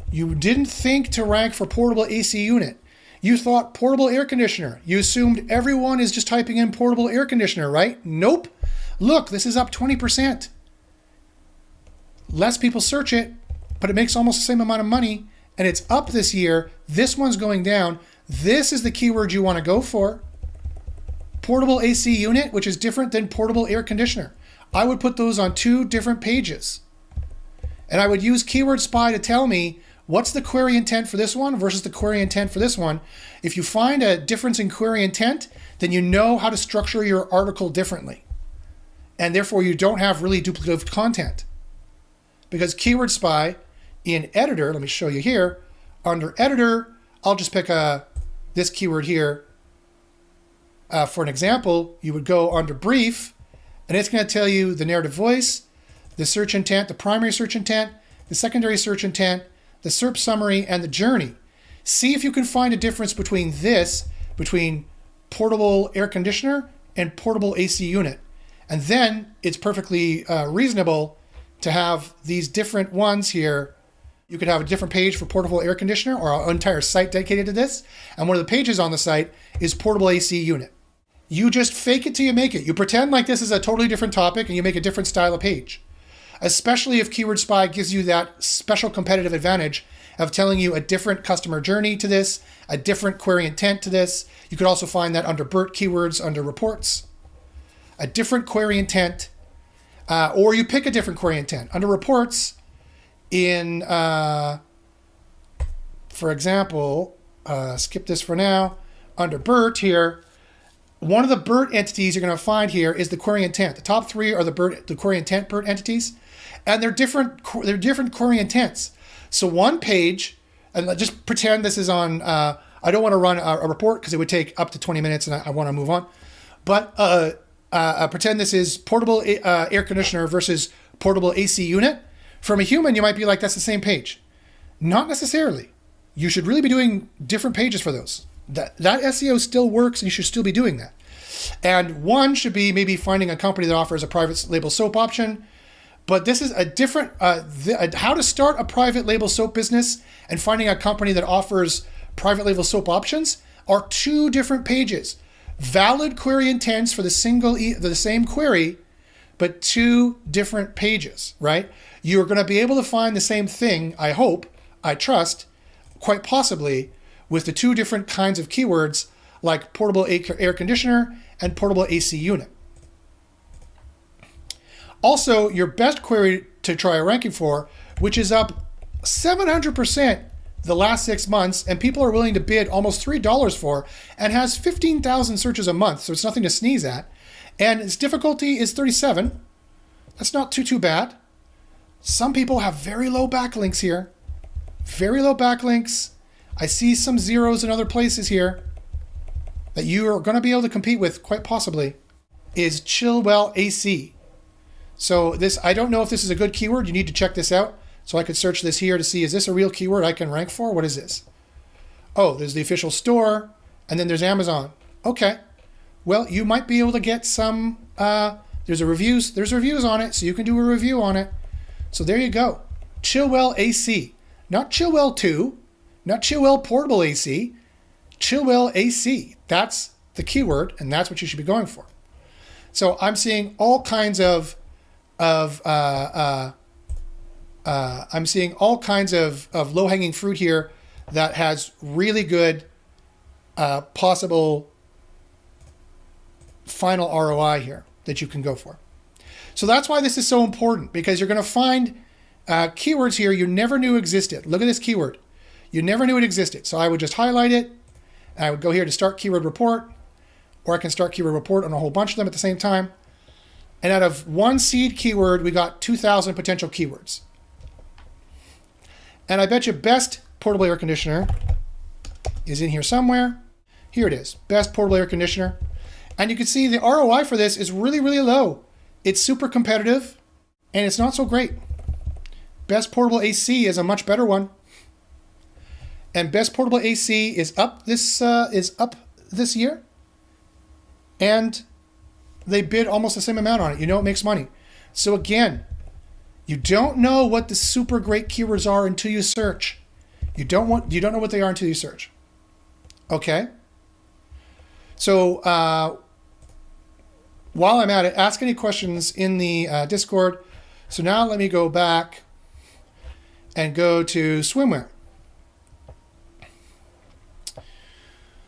You didn't think to rank for portable AC unit. You thought portable air conditioner. You assumed everyone is just typing in portable air conditioner, right? Nope. Look, this is up 20%. Less people search it, but it makes almost the same amount of money, and it's up this year. This one's going down. This is the keyword you want to go for. Portable AC unit, which is different than portable air conditioner. I would put those on two different pages. And I would use Keyword Spy to tell me what's the query intent for this one versus the query intent for this one. If you find a difference in query intent, then you know how to structure your article differently. And therefore you don't have really duplicative content. Because Keyword Spy in Editor, let me show you here, under Editor, I'll just pick this keyword here. For an example, you would go under Brief, and it's going to tell you the narrative voice, the search intent, the primary search intent, the secondary search intent, the SERP summary, and the journey. See if you can find a difference between portable air conditioner and portable AC unit. And then it's perfectly reasonable to have these different ones here. You could have a different page for portable air conditioner or an entire site dedicated to this. And one of the pages on the site is portable AC unit. You just fake it till you make it. You pretend like this is a totally different topic and you make a different style of page. Especially if Keyword Spy gives you that special competitive advantage of telling you a different customer journey to this, a different query intent to this. You could also find that under BERT keywords, under reports, a different query intent, or you pick a different query intent. Under reports, in, for example, skip this for now, under BERT here, one of the BERT entities you're going to find here is the query intent. The top three are the query intent BERT entities, and they're different query intents. So one page, and just pretend this is on, I don't want to run a report because it would take up to 20 minutes and I want to move on. But pretend this is portable air conditioner versus portable AC unit. From a human, you might be like, that's the same page. Not necessarily. You should really be doing different pages for those. That SEO still works and you should still be doing that. And one should be maybe finding a company that offers a private label soap option. But this is a different, how to start a private label soap business and finding a company that offers private label soap options are two different pages. Valid query intents for the same query, but two different pages, right? You're going to be able to find the same thing, I hope, I trust, quite possibly, with the two different kinds of keywords like portable air conditioner and portable AC unit. Also, your best query to try a ranking for, which is up 700% the last 6 months, and people are willing to bid almost $3 for, and has 15,000 searches a month, so it's nothing to sneeze at. And its difficulty is 37. That's not too bad. Some people have very low backlinks here. Very low backlinks. I see some zeros in other places here that you are going to be able to compete with, quite possibly, is Chillwell AC. So this, I don't know if this is a good keyword. You need to check this out. So I could search this here to see, is this a real keyword I can rank for? What is this? Oh, there's the official store, and then there's Amazon. Okay. Well, you might be able to get some, there's reviews on it, so you can do a review on it. So there you go. Chillwell AC. Not Chillwell 2, not Chillwell Portable AC, Chillwell AC. That's the keyword, and that's what you should be going for. So I'm seeing all kinds of low-hanging fruit here that has really good possible final ROI here that you can go for. So that's why this is so important, because you're going to find keywords here you never knew existed. Look at this keyword. You never knew it existed. So I would just highlight it. And I would go here to start keyword report, or I can start keyword report on a whole bunch of them at the same time. And out of one seed keyword, we got 2,000 potential keywords. And I bet you best portable air conditioner is in here somewhere. Here it is, best portable air conditioner. And you can see the ROI for this is really, really low. It's super competitive, and it's not so great. Best portable AC is a much better one. And best portable AC is up this year. And they bid almost the same amount on it. You know it makes money. So again, you don't know what the super great keywords are until you search. You don't know what they are until you search. Okay? So while I'm at it, ask any questions in the Discord. So now let me go back and go to swimwear.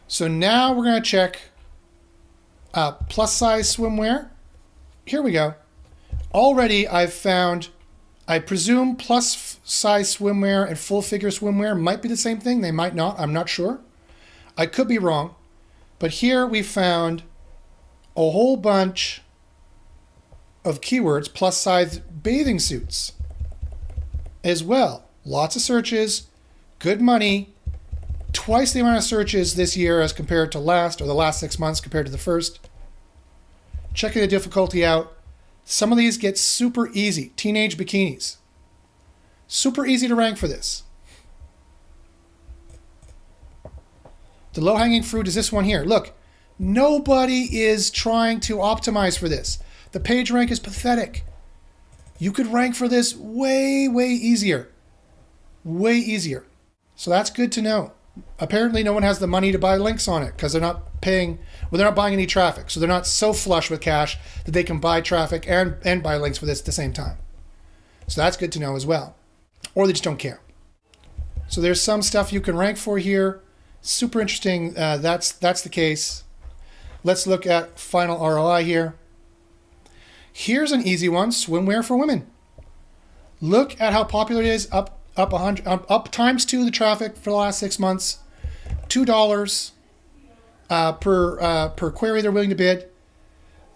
So now we're going to check plus size swimwear. Here we go. Already I've found I presume plus size swimwear and full figure swimwear might be the same thing. They might not. I'm not sure. I could be wrong. But here we found a whole bunch of keywords, plus size bathing suits as well. Lots of searches, good money, twice the amount of searches this year as compared to last, or the last 6 months compared to the first. Checking the difficulty out. Some of these get super easy. Teenage bikinis. Super easy to rank for this. The low-hanging fruit is this one here. Look, nobody is trying to optimize for this. The page rank is pathetic. You could rank for this way, way easier. Way easier. So that's good to know. Apparently no one has the money to buy links on it because they're not paying, well, they're not buying any traffic. So they're not so flush with cash that they can buy traffic and buy links for this at the same time. So that's good to know as well. Or they just don't care. So there's some stuff you can rank for here. Super interesting. That's the case. Let's look at final ROI here. Here's an easy one, swimwear for women. Look at how popular it is, up times 2 the traffic for the last 6 months, $2 per query they're willing to bid.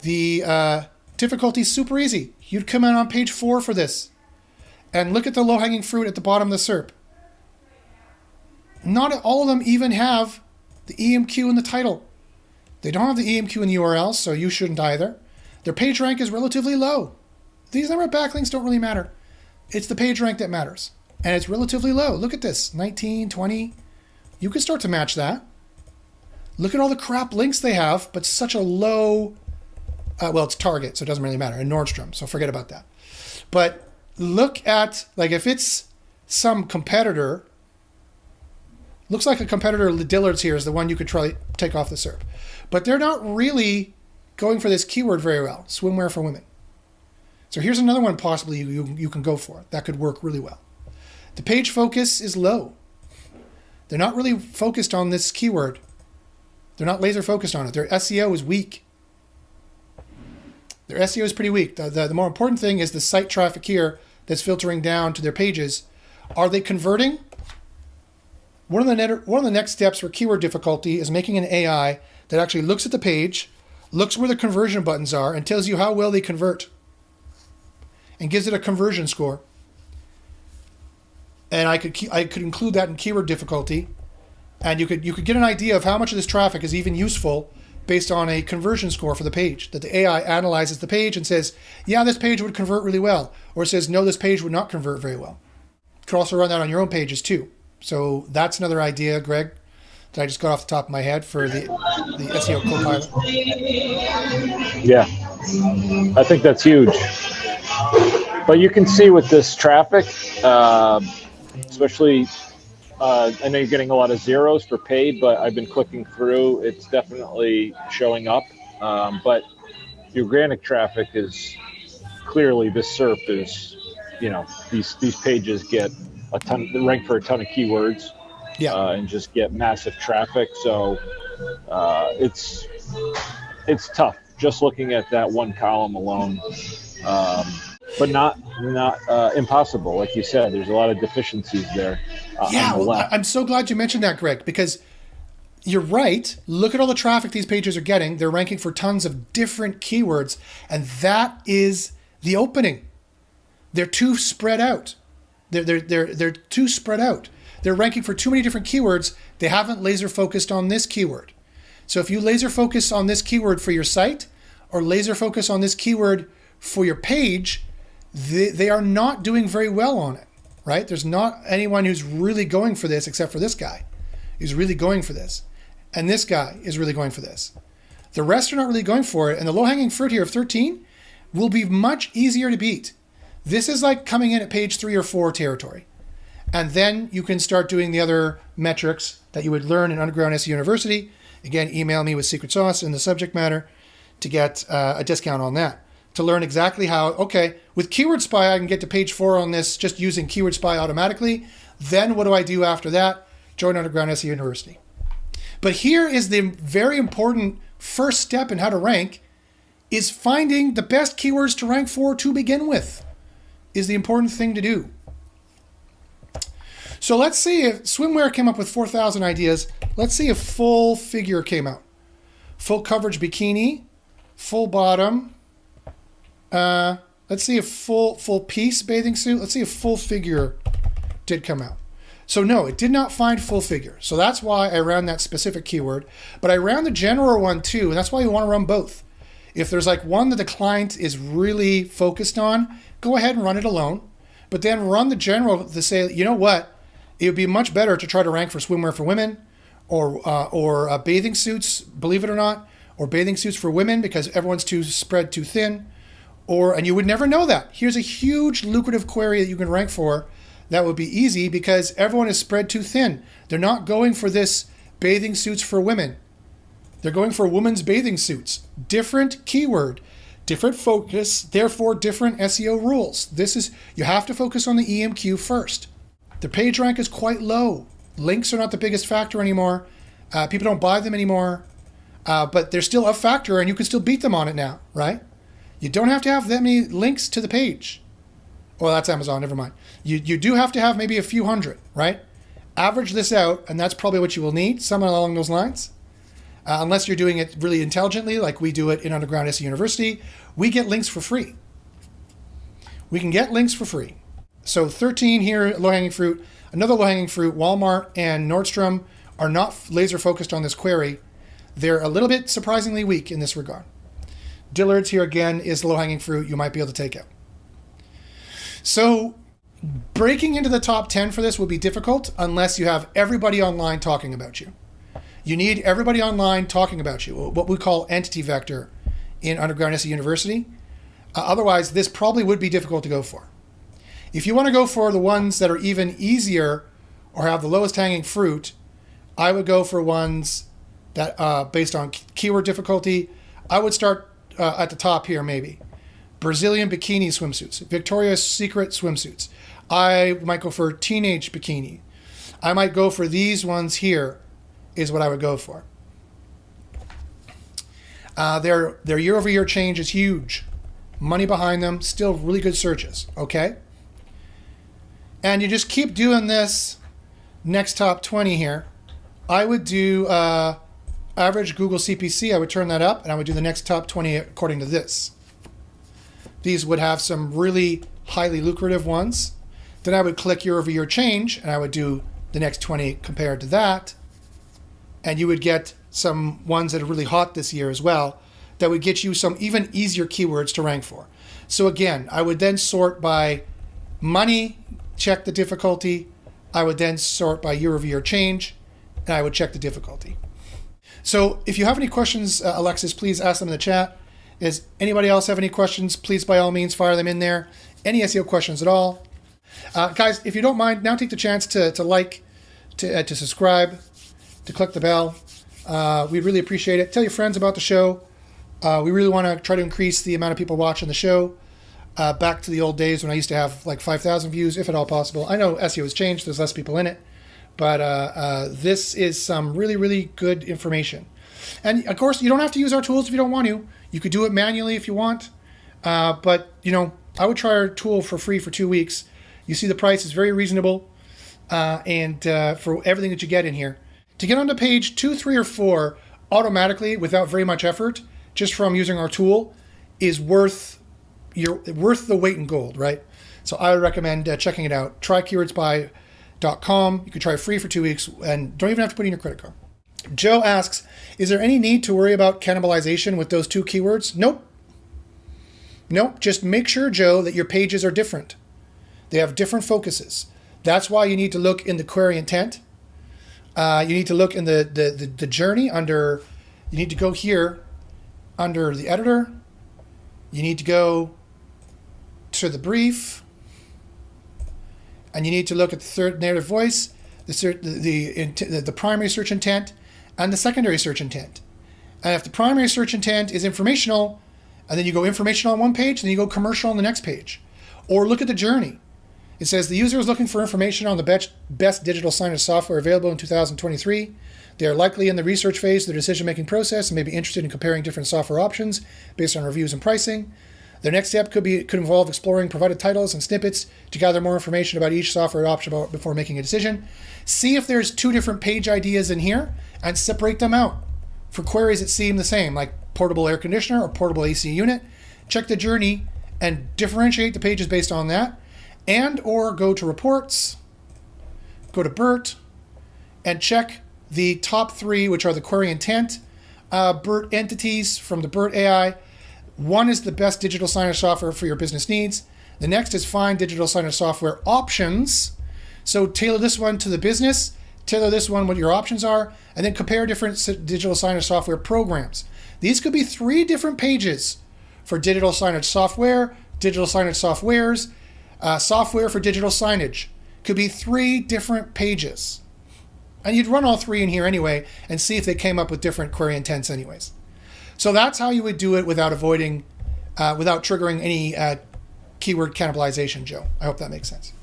The difficulty is super easy. You'd come in on page 4 for this, and look at the low-hanging fruit at the bottom of the SERP. Not all of them even have the EMQ in the title. They don't have the EMQ in the URL, so you shouldn't either. Their page rank is relatively low. These number of backlinks don't really matter. It's the page rank that matters. And it's relatively low. Look at this, 19, 20. You can start to match that. Look at all the crap links they have, but such a low, well, it's Target, so it doesn't really matter, and Nordstrom, so forget about that. But look at, like if it's some competitor, looks like a competitor, Dillard's here is the one you could try to take off the SERP. But they're not really going for this keyword very well, swimwear for women. So here's another one possibly you can go for. That could work really well. The page focus is low. They're not really focused on this keyword. They're not laser focused on it. Their SEO is weak. Their SEO is pretty weak. The more important thing is the site traffic here that's filtering down to their pages. Are they converting? One of the next steps for keyword difficulty is making an AI that actually looks at the page, looks where the conversion buttons are, and tells you how well they convert, and gives it a conversion score. And I could include that in keyword difficulty, and you could get an idea of how much of this traffic is even useful based on a conversion score for the page. That the AI analyzes the page and says, yeah, this page would convert really well, or says, no, this page would not convert very well. You could also run that on your own pages too. So that's another idea, Greg, that I just got off the top of my head for the SEO Copilot. Yeah, I think that's huge. But you can see with this traffic, especially, I know you're getting a lot of zeros for paid, but I've been clicking through. It's definitely showing up. But the organic traffic is clearly, this SERP is, these pages get a ton, rank for a ton of keywords, and just get massive traffic. So it's tough just looking at that one column alone. But not impossible. Like you said, there's a lot of deficiencies there on the left. I'm so glad you mentioned that, Greg, because you're right. Look at all the traffic these pages are getting. They're ranking for tons of different keywords, and that is the opening. They're too spread out. They're too spread out. They're ranking for too many different keywords. They haven't laser focused on this keyword. So if you laser focus on this keyword for your site, or laser focus on this keyword for your page, they are not doing very well on it, right? There's not anyone who's really going for this except for this guy who's really going for this. And this guy is really going for this. The rest are not really going for it. And the low-hanging fruit here of 13 will be much easier to beat. This is like coming in at page 3 or 4 territory. And then you can start doing the other metrics that you would learn in Underground SEO University. Again, email me with secret sauce in the subject matter to get a discount on that. To learn exactly how, okay, with Keyword Spy, I can get to page 4 on this just using Keyword Spy automatically. Then what do I do after that? Join Underground SEO University. But here is the very important first step in how to rank, is finding the best keywords to rank for to begin with. is the important thing to do. So let's see if swimwear came up with 4,000 ideas. Let's see if full figure came out. Full coverage bikini, full bottom. Let's see if full piece bathing suit. Let's see if full figure did come out. So no, it did not find full figure. So that's why I ran that specific keyword. But I ran the general one too, and that's why you want to run both. If there's like one that the client is really focused on, go ahead and run it alone. But then run the general to say, you know what? It would be much better to try to rank for swimwear for women or bathing suits, believe it or not, or bathing suits for women because everyone's spread too thin. And you would never know that. Here's a huge lucrative query that you can rank for that would be easy because everyone is spread too thin. They're not going for this bathing suits for women. They're going for women's bathing suits. Different keyword, different focus, therefore different SEO rules. You have to focus on the EMQ first. The page rank is quite low. Links are not the biggest factor anymore. People don't buy them anymore, but they're still a factor and you can still beat them on it now, right? You don't have to have that many links to the page. Well, that's Amazon, never mind. You do have to have maybe a few hundred, right? Average this out, and that's probably what you will need, somewhere along those lines. Unless you're doing it really intelligently, like we do it in Underground SEO University, we get links for free. We can get links for free. So 13 here, low-hanging fruit. Another low-hanging fruit, Walmart and Nordstrom are not laser focused on this query. They're a little bit surprisingly weak in this regard. Dillard's here again is the low-hanging fruit you might be able to take out. So breaking into the top 10 for this would be difficult unless you have everybody online talking about you. You need everybody online talking about you, what we call entity vector in Underground SEO University. Otherwise, this probably would be difficult to go for. If you want to go for the ones that are even easier or have the lowest hanging fruit, I would go for ones that, based on keyword difficulty, I would start at the top here maybe. Brazilian bikini swimsuits, Victoria's Secret swimsuits. I might go for teenage bikini. I might go for these ones here is what I would go for. Their year-over-year change is huge. Money behind them, still really good searches, okay? And you just keep doing this next top 20 here. I would do average Google CPC. I would turn that up, and I would do the next top 20 according to this. These would have some really highly lucrative ones. Then I would click year-over-year change, and I would do the next 20 compared to that. And you would get some ones that are really hot this year as well that would get you some even easier keywords to rank for. So again, I would then sort by money, check the difficulty. I would then sort by year-over-year change, and I would check the difficulty. So if you have any questions, Alexis, please ask them in the chat. Does anybody else have any questions? Please, by all means, fire them in there. Any SEO questions at all? Guys, if you don't mind, now take the chance to like, to subscribe, to click the bell. We really appreciate it. Tell your friends about the show. We really want to try to increase the amount of people watching the show. Back to the old days when I used to have like 5,000 views, if at all possible. I know SEO has changed. There's less people in it. But this is some really, really good information. And, of course, you don't have to use our tools if you don't want to. You could do it manually if you want. But, I would try our tool for free for 2 weeks. You see the price is very reasonable and for everything that you get in here. To get onto page 2, 3, or 4 automatically without very much effort, just from using our tool, is worth the weight in gold, right? So I would recommend checking it out. Trykeywordsby.com. You can try free for 2 weeks and don't even have to put in your credit card. Joe asks, is there any need to worry about cannibalization with those two keywords? Nope. Just make sure, Joe, that your pages are different. They have different focuses. That's why you need to look in the query intent. You need to look in the journey you need to go here under the editor. You need to go to the brief. And you need to look at the third narrative voice, the primary search intent, and the secondary search intent. And if the primary search intent is informational, and then you go informational on one page, then you go commercial on the next page. Or look at the journey. It says the user is looking for information on the best digital signage software available in 2023. They are likely in the research phase of the decision-making process and may be interested in comparing different software options based on reviews and pricing. The next step could involve exploring provided titles and snippets to gather more information about each software option before making a decision. See if there's 2 different page ideas in here and separate them out for queries that seem the same, like portable air conditioner or portable AC unit. Check the journey and differentiate the pages based on that, and or go to reports, go to BERT, and check the top 3, which are the query intent BERT entities from the BERT AI. One is the best digital signage software for your business needs. The next is find digital signage software options. So tailor this one to the business, tailor this one what your options are, and then compare different digital signage software programs. These could be 3 different pages for digital signage software, digital signage softwares, software for digital signage. Could be 3 different pages. And you'd run all 3 in here anyway and see if they came up with different query intents anyways. So that's how you would do it without triggering any keyword cannibalization, Joe. I hope that makes sense.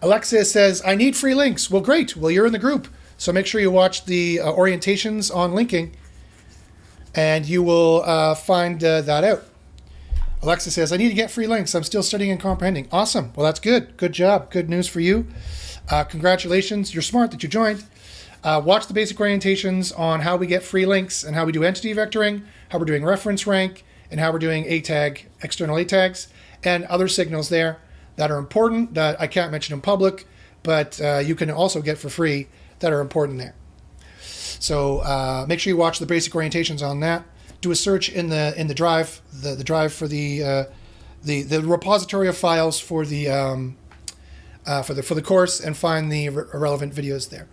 Alexis says, I need free links. Well, great. Well, you're in the group. So make sure you watch the orientations on linking and you will find that out. Alexis says, I need to get free links. I'm still studying and comprehending. Awesome. Well, that's good. Good job. Good news for you. Congratulations. You're smart that you joined. Watch the basic orientations on how we get free links and how we do entity vectoring, how we're doing reference rank, and how we're doing A tag, external A tags, and other signals there that are important that I can't mention in public, but you can also get for free that are important there. So make sure you watch the basic orientations on that. Do a search in the drive, the drive for the repository of files for the course, and find the relevant videos there.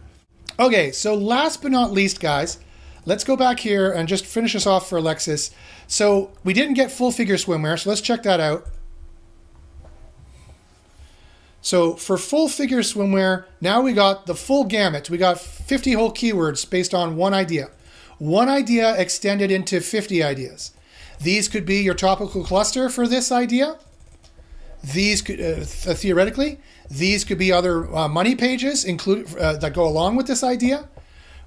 Okay, so last but not least, guys, let's go back here and just finish this off for Alexis. So we didn't get full figure swimwear, so let's check that out. So for full figure swimwear, now we got the full gamut. We got 50 whole keywords based on one idea. One idea extended into 50 ideas. These could be your topical cluster for this idea. These could, theoretically, these could be other money pages that go along with this idea.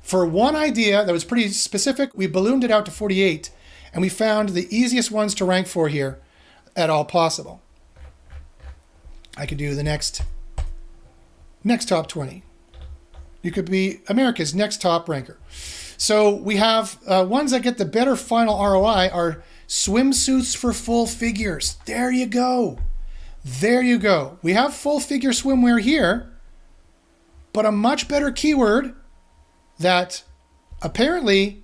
For one idea that was pretty specific, we ballooned it out to 48, and we found the easiest ones to rank for here at all possible. I could do the next top 20. You could be America's next top ranker. So we have ones that get the better final ROI are swimsuits for full figures. There you go. There you go. We have full figure swimwear here, but a much better keyword that apparently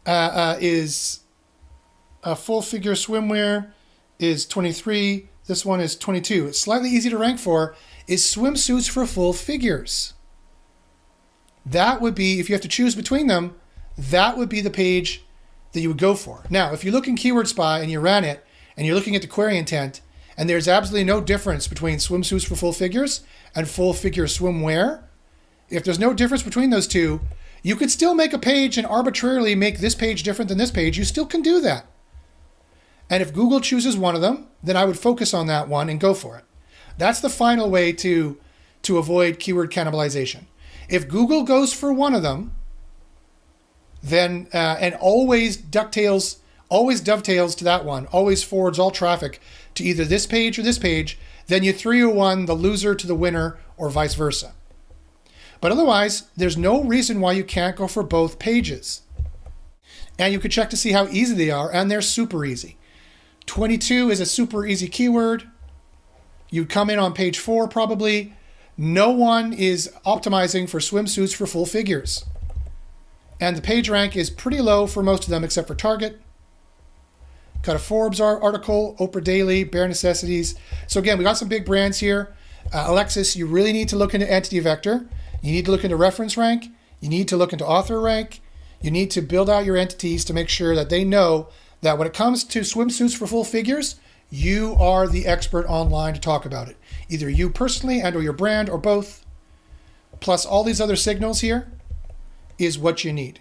is a full figure swimwear is 23. This one is 22. It's slightly easy to rank for is swimsuits for full figures. That would be, if you have to choose between them, that would be the page that you would go for. Now, if you look in Keyword Spy and you ran it and you're looking at the query intent, and there's absolutely no difference between swimsuits for full figures and full figure swimwear, if there's no difference between those two, you could still make a page and arbitrarily make this page different than this page. You still can do that. And if Google chooses one of them, then I would focus on that one and go for it. That's the final way to avoid keyword cannibalization. If Google goes for one of them, then and always dovetails to that one, always forwards all traffic to either this page or this page, then you 301 the loser to the winner or vice versa. But otherwise, there's no reason why you can't go for both pages. And you could check to see how easy they are, and they're super easy. 22 is a super easy keyword. You'd come in on page 4 probably. No one is optimizing for swimsuits for full figures. And the page rank is pretty low for most of them except for Target. Got a Forbes article, Oprah Daily, Bare Necessities. So again, we got some big brands here. Alexis, you really need to look into entity vector. You need to look into reference rank. You need to look into author rank. You need to build out your entities to make sure that they know that when it comes to swimsuits for full figures, you are the expert online to talk about it. Either you personally and or your brand or both, plus all these other signals here is what you need.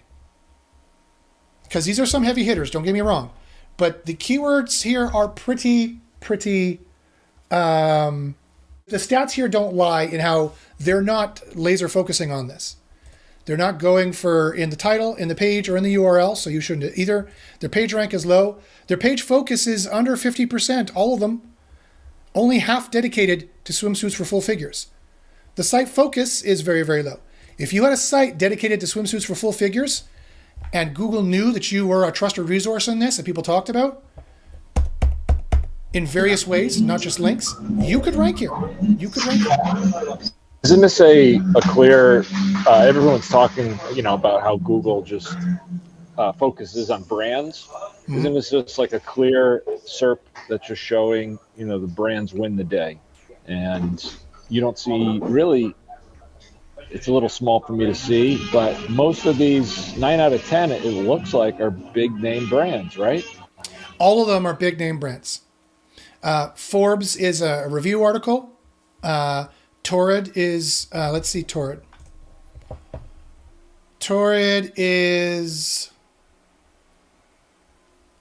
Because these are some heavy hitters, don't get me wrong. But the keywords here are pretty, the stats here don't lie in how they're not laser focusing on this. They're not going for in the title, in the page, or in the URL, so you shouldn't either. Their page rank is low. Their page focus is under 50%, all of them. Only half dedicated to swimsuits for full figures. The site focus is very, very low. If you had a site dedicated to swimsuits for full figures, and Google knew that you were a trusted resource in this that people talked about in various ways, not just links, you could rank here. You could rank here. Isn't this a clear, everyone's talking, about how Google just focuses on brands. Mm-hmm. Isn't this just like a clear SERP that's just showing, the brands win the day? And you don't see really, it's a little small for me to see, but most of these 9 out of 10, it looks like, are big name brands, right? All of them are big name brands. Forbes is a review article. Torrid is, let's see, Torrid. Torrid is,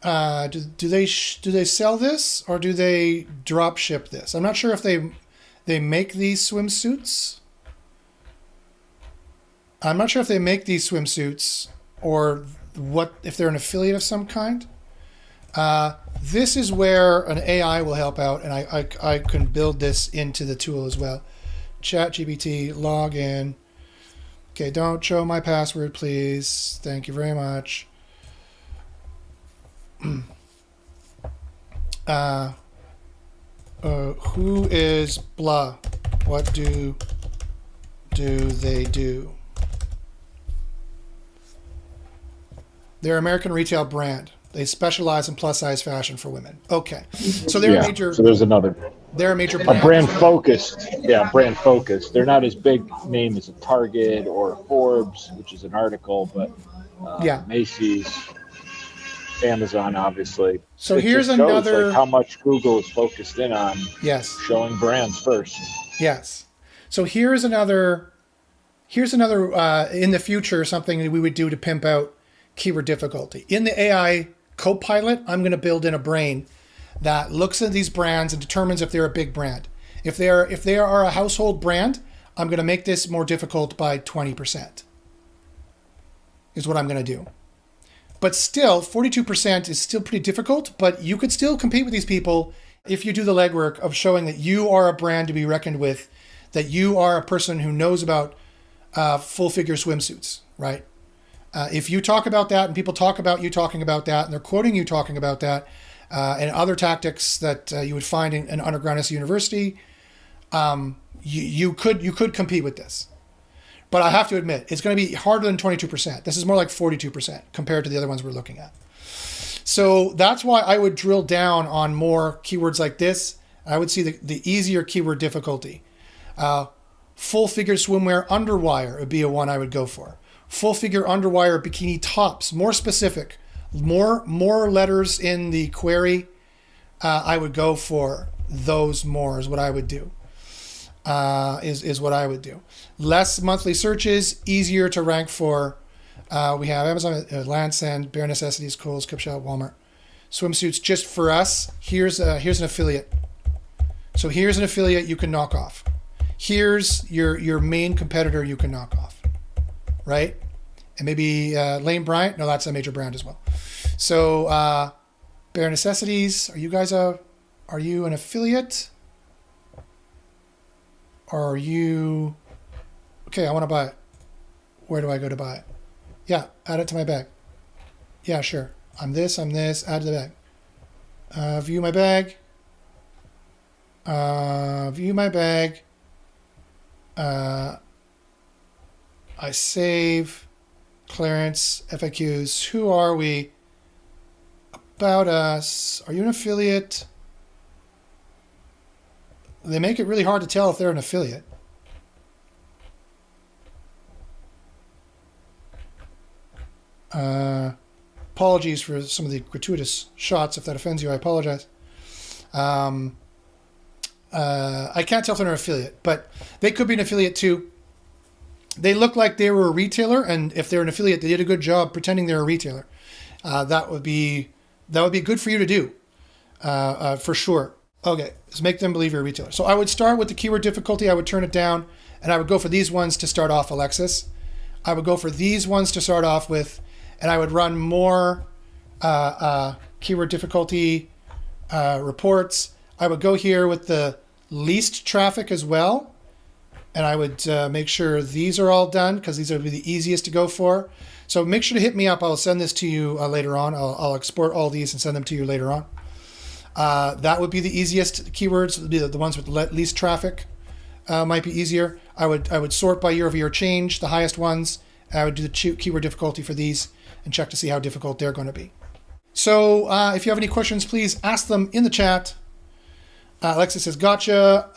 do they sell this or do they drop ship this? I'm not sure if they make these swimsuits. I'm not sure if they make these swimsuits or if they're an affiliate of some kind. This is where an AI will help out, and I can build this into the tool as well. ChatGPT, log in. Okay, don't show my password, please. Thank you very much. Who is blah? What do they do? They're an American retail brand. They specialize in plus size fashion for women. Okay, so they're a major. So there's another. They're a major brand. A brand focused. Yeah, brand focused. They're not as big name as a Target or a Forbes, which is an article, but Macy's, Amazon, obviously. So here's another. Like how much Google is focused in on. Yes. Showing brands first. Yes. So here's another. In the future, something that we would do to pimp out keyword difficulty. In the AI Copilot, I'm going to build in a brain that looks at these brands and determines if they're a big brand. If they are a household brand, I'm going to make this more difficult by 20%. Is what I'm going to do. But still, 42% is still pretty difficult, but you could still compete with these people if you do the legwork of showing that you are a brand to be reckoned with, that you are a person who knows about full figure swimsuits, right? If you talk about that and people talk about you talking about that and they're quoting you talking about that and other tactics that you would find in an underground SEO university, you could compete with this. But I have to admit, it's going to be harder than 22%. This is more like 42% compared to the other ones we're looking at. So that's why I would drill down on more keywords like this. I would see the easier keyword difficulty. Full figure swimwear underwire would be a one I would go for. Full figure underwire bikini tops, more specific, more letters in the query. I would go for those more is what I would do. Is what I would do. Less monthly searches, easier to rank for. We have Amazon, Landsend, Bare Necessities, Kohl's, Kipshop, Walmart. Swimsuits just for us. Here's an affiliate. So here's an affiliate you can knock off. Here's your main competitor you can knock off. Right? And maybe Lane Bryant. No, that's a major brand as well. So Bare Necessities. Are you an affiliate? Or are you... Okay, I want to buy it. Where do I go to buy it? Yeah, add it to my bag. Yeah, sure. I'm this, add to the bag. View my bag. View my bag. I save, clearance, FAQs. Who are we? About us. Are you an affiliate? They make it really hard to tell if they're an affiliate. Apologies for some of the gratuitous shots. If that offends you, I apologize. I can't tell if they're an affiliate, but they could be an affiliate too. They look like they were a retailer, and if they're an affiliate, they did a good job pretending they're a retailer. That would be good for you to do, for sure. Okay, let's make them believe you're a retailer. So I would start with the keyword difficulty. I would turn it down, and I would go for these ones to start off, Alexis. I would go for these ones to start off with, and I would run more keyword difficulty reports. I would go here with the least traffic as well, and I would make sure these are all done because these would be the easiest to go for. So make sure to hit me up. I'll send this to you later on. I'll export all these and send them to you later on. That would be the easiest keywords. Would be the ones with least traffic. Might be easier. I would sort by year-over-year change, the highest ones. I would do the keyword difficulty for these and check to see how difficult they're going to be. So if you have any questions, please ask them in the chat. Alexis says, gotcha.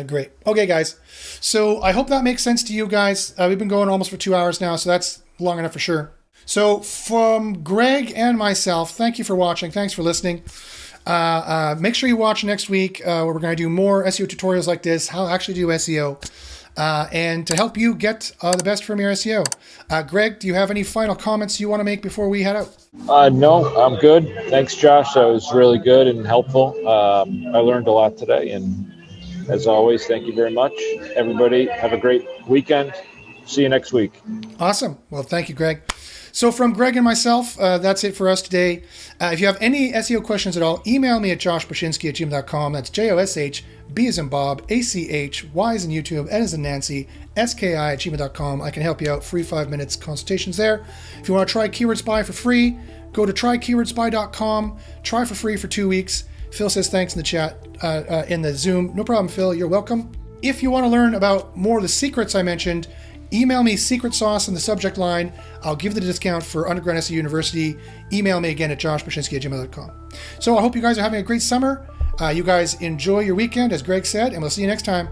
Great. Okay, guys. So I hope that makes sense to you guys. We've been going almost for 2 hours now, so that's long enough for sure. So from Greg and myself, thank you for watching. Thanks for listening. Make sure you watch next week where we're going to do more SEO tutorials like this, how to actually do SEO, and to help you get the best from your SEO. Greg, do you have any final comments you want to make before we head out? No, I'm good. Thanks, Josh. That was really good and helpful. I learned a lot today, and as always, thank you very much. Everybody, have a great weekend. See you next week. Awesome. Well, thank you, Greg. So from Greg and myself, that's it for us today. If you have any SEO questions at all, email me at joshbachynski@gmail.com. That's JOSH, B as in Bob, ACH, Y as in YouTube, N as in Nancy, SKI@gmail.com. I can help you out. Free 5 minutes consultations there. If you want to try Keyword Spy for free, go to trykeywordspy.com. Try for free for 2 weeks. Phil says thanks in the chat, in the Zoom. No problem, Phil. You're welcome. If you want to learn about more of the secrets I mentioned, email me secret sauce in the subject line. I'll give the discount for Underground SEO University. Email me again at joshbachynski@gmail.com. So I hope you guys are having a great summer. You guys enjoy your weekend, as Greg said, and we'll see you next time.